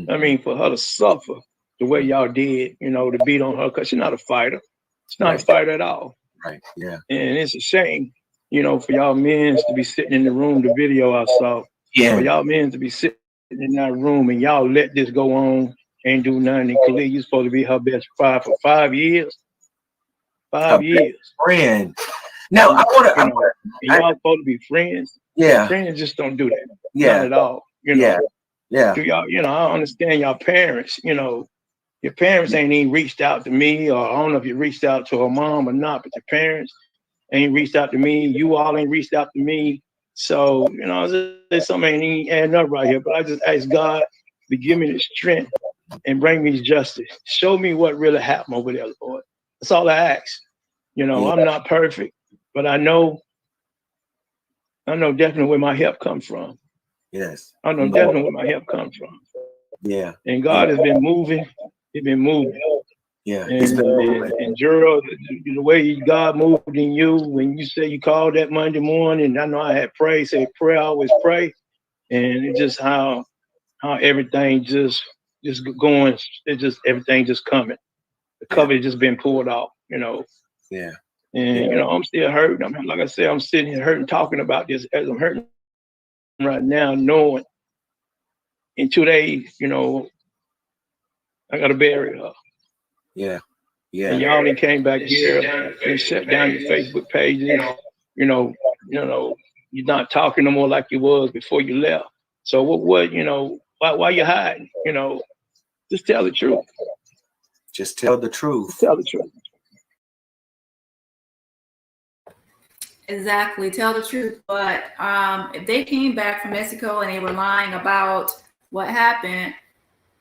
I mean, for her to suffer the way y'all did, you know, to beat on her, because she's not a fighter. She's not a fighter at all. Right. Yeah. And it's a shame, you know, for y'all men to be sitting in the room, the video I saw. Yeah. For y'all men to be sitting in that room and y'all let this go on, ain't do nothing. And Khalid, you supposed to be her best friend for 5 years. 5 years. Friend. Now I want to. Y'all supposed to be friends. Yeah. Friends just don't do that. Yeah. Not at all. You know. Yeah. Do y'all, you know, I understand y'all parents, you know, your parents ain't even reached out to me, or I don't know if you reached out to her mom or not, but your parents ain't reached out to me. You all ain't reached out to me. So, you know, there's something ain't adding up right here. But I just ask God to give me the strength and bring me justice. Show me what really happened over there, Lord. That's all I ask. You know, I'm not perfect, but I know definitely where my help comes from. Yes. I know definitely where my help comes from. Yeah. And God has been moving. He's been moving. Yeah. And Gerald, the way God moved in you, when you say you called that Monday morning, I know I had prayed, say prayer, I always pray. And it's just how everything just going, it's just everything just coming. The cover has just been pulled off, you know. Yeah. And you know, I'm still hurting. I mean, like I said, I'm sitting here hurting, talking about this as I'm hurting right now, knowing in 2 days, you know, I gotta bury her. Yeah. Yeah. And y'all came back here and shut down your Facebook pages. You know, you're not talking no more like you was before you left. So what, you know, why you hiding? You know, just tell the truth. Just tell the truth. Just tell the truth. Exactly, tell the truth. But if they came back from Mexico and they were lying about what happened,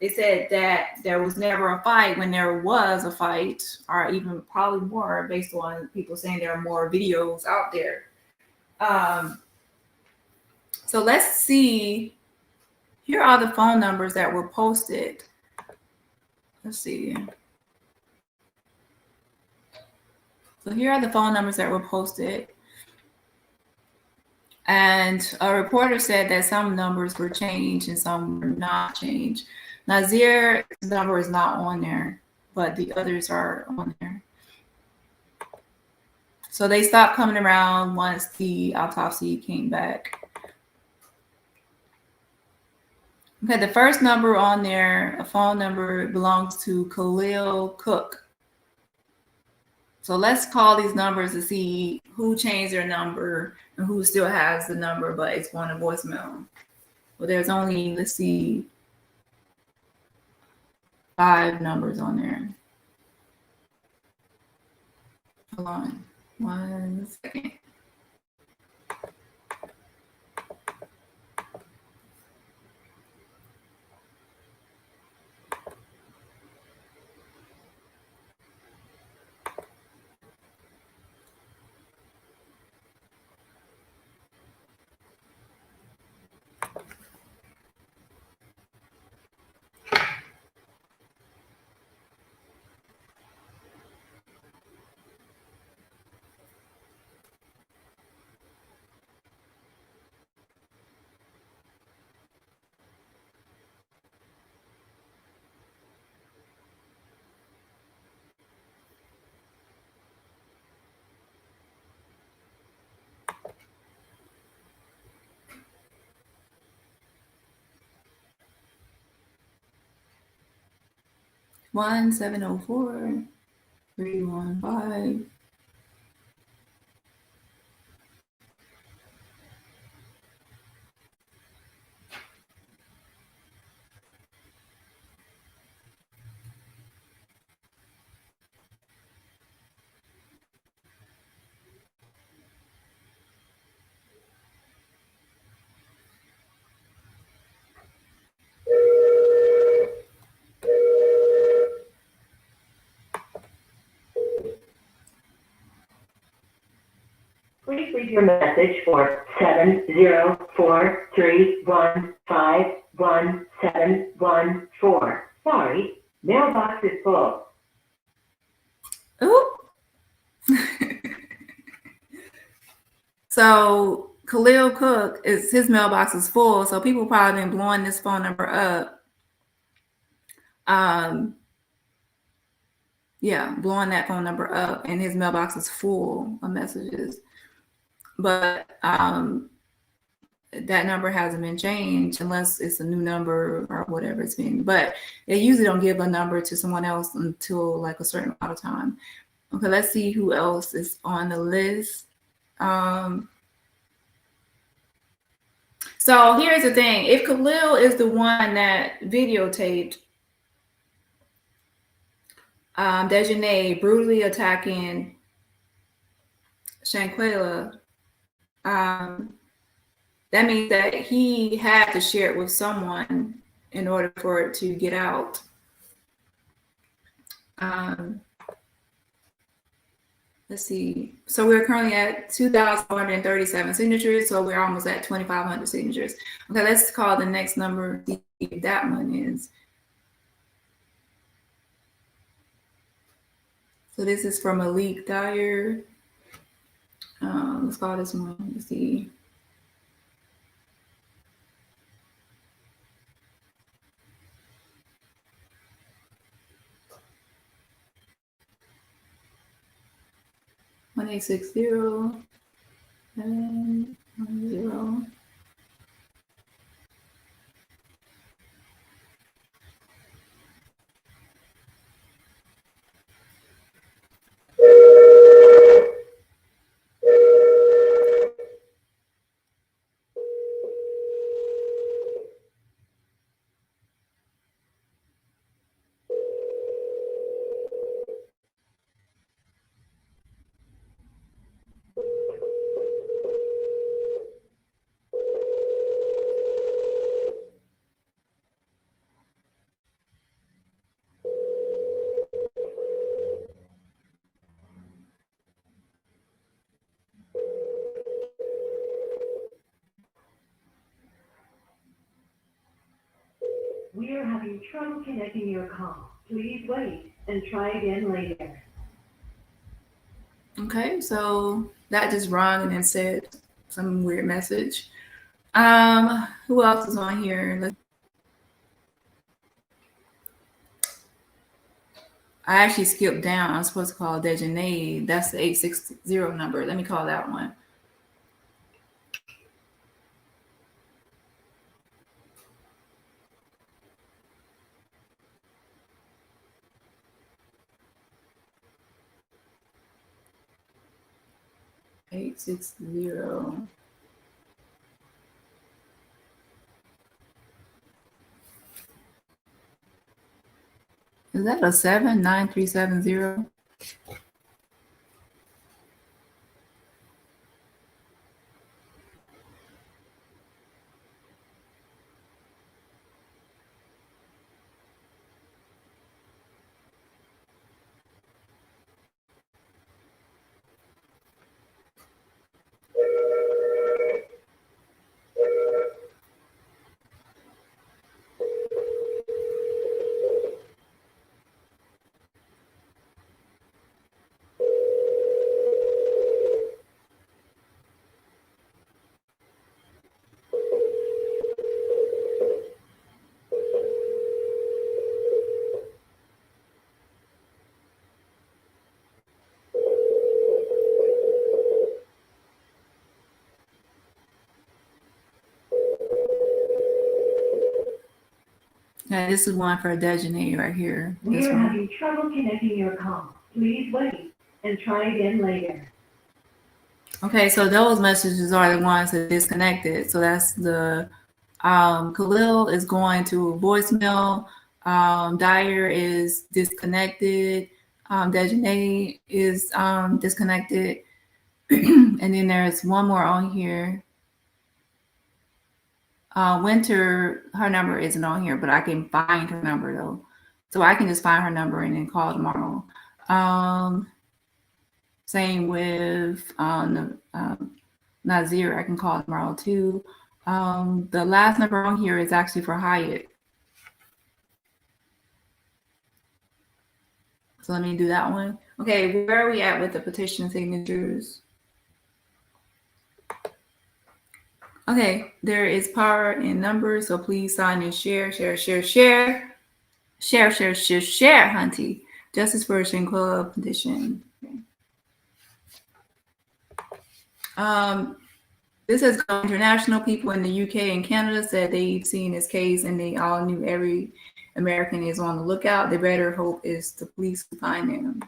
they said that there was never a fight when there was a fight, or even probably more, based on people saying there are more videos out there. So let's see. Here are the phone numbers that were posted. Let's see. So here are the phone numbers that were posted. And a reporter said that some numbers were changed and some were not changed. Nazir's number is not on there, but the others are on there. So they stopped coming around once the autopsy came back. Okay, the first number on there, a phone number, belongs to Khalil Cook. So let's call these numbers to see who changed their number and who still has the number, but it's going to voicemail. Well, there's only, let's see, 5 numbers on there. Hold on 1 second. One 704 315. Please leave your message for 704-315-1714. Sorry, mailbox is full. Ooh. So Khalil Cook his mailbox is full, so people probably been blowing this phone number up. Yeah, blowing that phone number up, and his mailbox is full of messages. But that number hasn't been changed unless it's a new number or whatever it's been. But they usually don't give a number to someone else until like a certain amount of time. Okay, let's see who else is on the list. So here's the thing. If Khalil is the one that videotaped Dejanay brutally attacking Shanquella, that means that he had to share it with someone in order for it to get out. Let's see. So we're currently at 2,437 signatures. So we're almost at 2,500 signatures. Okay, let's call the next number. See if that one is. So this is from Malik Dyer. Let's call this one. Let's see. One 860 710. We are having trouble connecting your call. Please wait and try again later. Okay, so that just rung and then said some weird message. Who else is on here? I actually skipped down. I'm supposed to call Dejanay. That's the 860 number. Let me call that one. Eight 860. Is that a 79370? Now, this is one for Dejanay right here. We This are one. having trouble connecting your call. Please wait and try again later. Okay, so those messages are the ones that disconnected. So that's the Khalil is going to voicemail. Dyer is disconnected. Dejanay is disconnected. And then there's one more on here. Winter, her number isn't on here, but I can find her number though. So I can just find her number and then call tomorrow. Same with Nazir, I can call tomorrow too. The last number on here is actually for Hyatt. So let me do that one. Okay, where are we at with the petition signatures? Okay, there is power in numbers, so please sign and share, Hunty. Justice for Shanquella Petition. Okay. This has gone international. People in the UK and Canada said they've seen this case and they all knew every American is on the lookout. The better hope is the police to find them.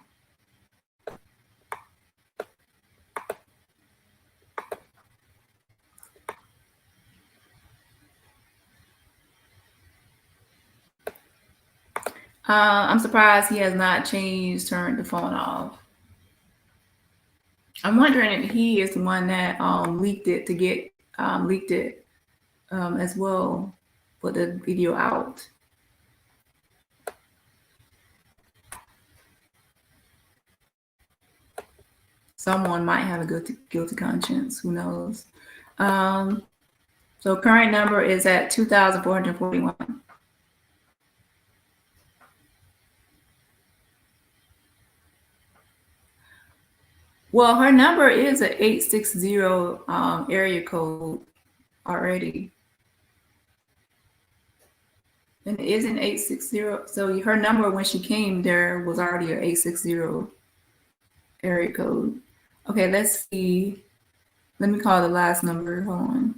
I'm surprised he has not turned the phone off. I'm wondering if he is the one that leaked it as well, put the video out. Someone might have a guilty conscience. Who knows? So current number is at 2,441. Well, her number is an 860 area code already. And it is an 860. So her number when she came there was already an 860 area code. Okay, let's see. Let me call the last number. Hold on.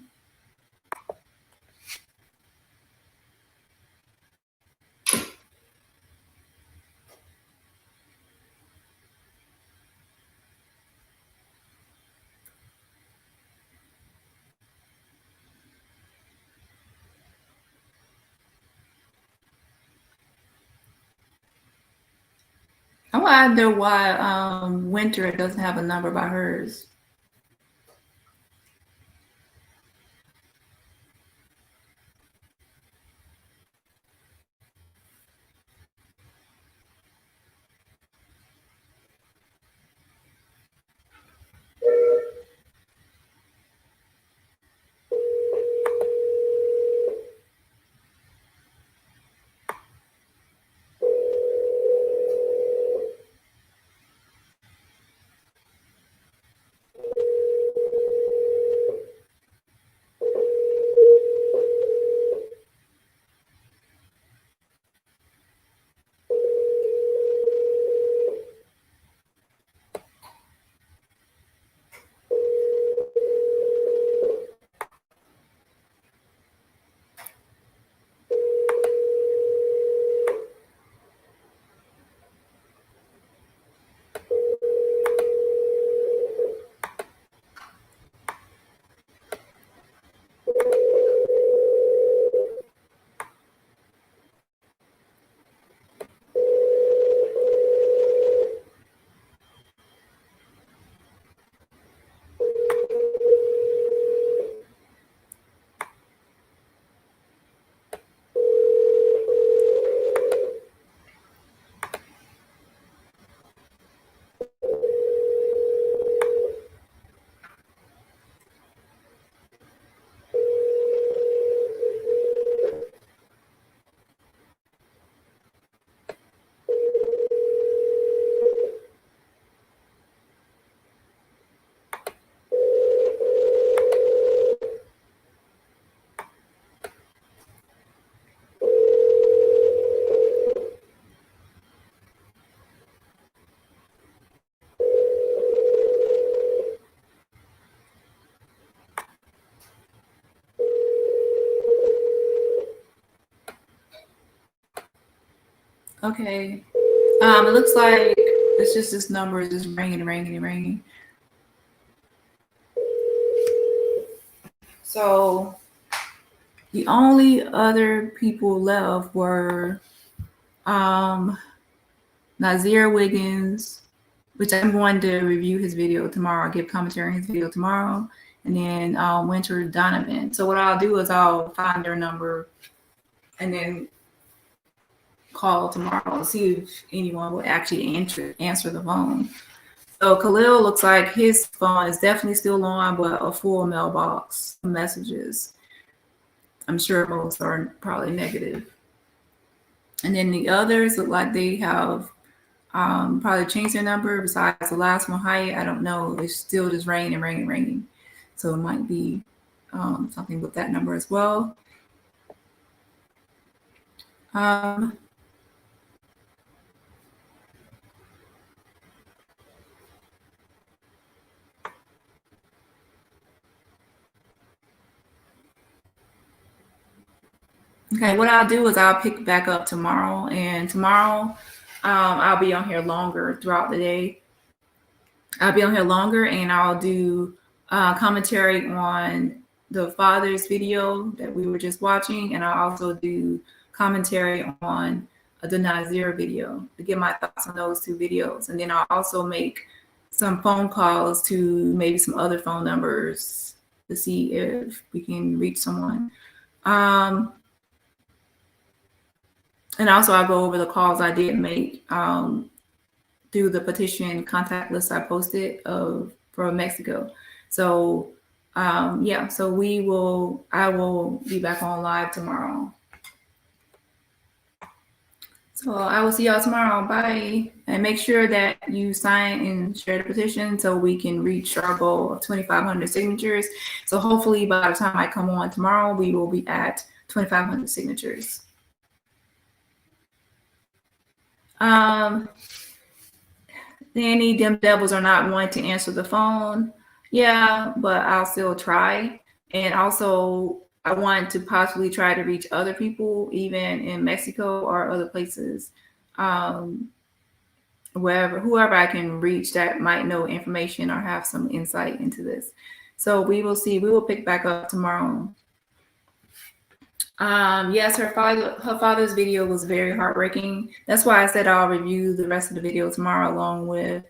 I wonder why Winter doesn't have a number by hers. Okay. It looks like it's just this number is just ringing. So the only other people left were Nazir Wiggins, which I'm going to review his video tomorrow, give commentary on his video tomorrow, and then Winter Donovan. So what I'll do is I'll find their number and then call tomorrow to see if anyone will actually answer the phone. So Khalil looks like his phone is definitely still on, but a full mailbox of messages. I'm sure most are probably negative. And then the others look like they have probably changed their number. Besides the last one, Hyatt, I don't know. It's still just ringing. So it might be something with that number as well. Okay, what I'll do is I'll pick back up tomorrow, and tomorrow I'll be on here longer throughout the day. I'll be on here longer, and I'll do commentary on the father's video that we were just watching, and I'll also do commentary on the Nazir video to get my thoughts on those two videos. And then I'll also make some phone calls to maybe some other phone numbers to see if we can reach someone. And also I'll go over the calls I did make through the petition contact list I posted from Mexico. So yeah, so I will be back on live tomorrow. So I will see y'all tomorrow. Bye. And make sure that you sign and share the petition so we can reach our goal of 2,500 signatures. So hopefully by the time I come on tomorrow, we will be at 2,500 signatures. Dani, them devils are not wanting to answer the phone. Yeah, but I'll still try. And also, I want to possibly try to reach other people, even in Mexico or other places, whoever I can reach that might know information or have some insight into this. So we will see. We will pick back up tomorrow. Yes, her father's video was very heartbreaking. That's why I said I'll review the rest of the video tomorrow along with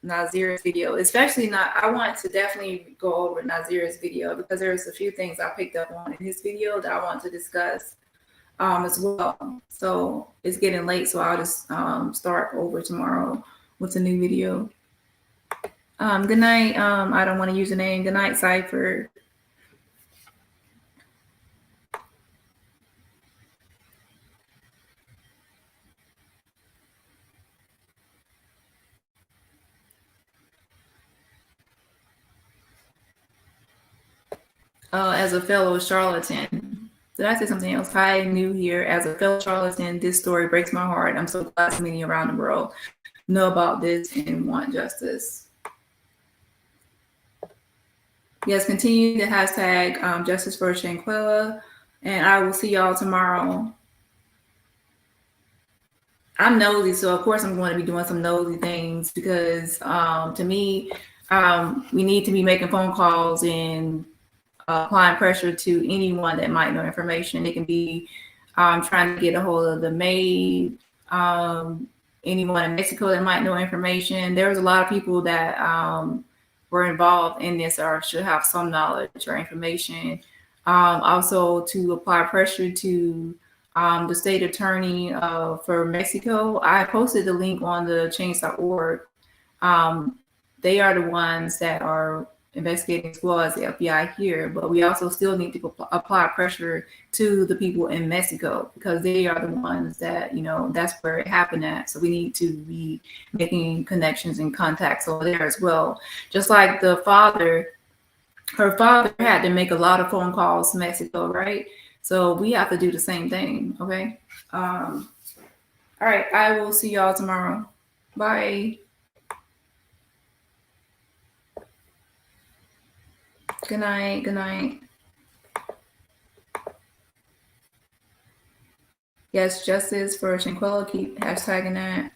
Nazir's video. I want to definitely go over Nazir's video because there's a few things I picked up on in his video that I want to discuss as well. So it's getting late, so I'll just start over tomorrow with a new video. Good night. I don't want to use the name. Good night, Cypher. As a fellow charlatan. Did I say something else? Hi, new here. As a fellow charlatan, this story breaks my heart. I'm so glad so many around the world know about this and want justice. Yes, continue the hashtag justice for Shanquella, and I will see y'all tomorrow. I'm nosy, so of course I'm going to be doing some nosy things because to me, we need to be making phone calls and applying pressure to anyone that might know information. It can be trying to get a hold of the maid, anyone in Mexico that might know information. There was a lot of people that were involved in this or should have some knowledge or information. Also to apply pressure to the state attorney for Mexico. I posted the link on the change.org. They are the ones that are investigating as well as the FBI here, but we also still need to apply pressure to the people in Mexico because they are the ones that, that's where it happened at. So we need to be making connections and contacts over there as well. Just like her father had to make a lot of phone calls to Mexico, right? So we have to do the same thing, okay? All right, I will see y'all tomorrow. Bye. Good night. Good night. Yes, justice for Shanquella. Keep hashtagging that.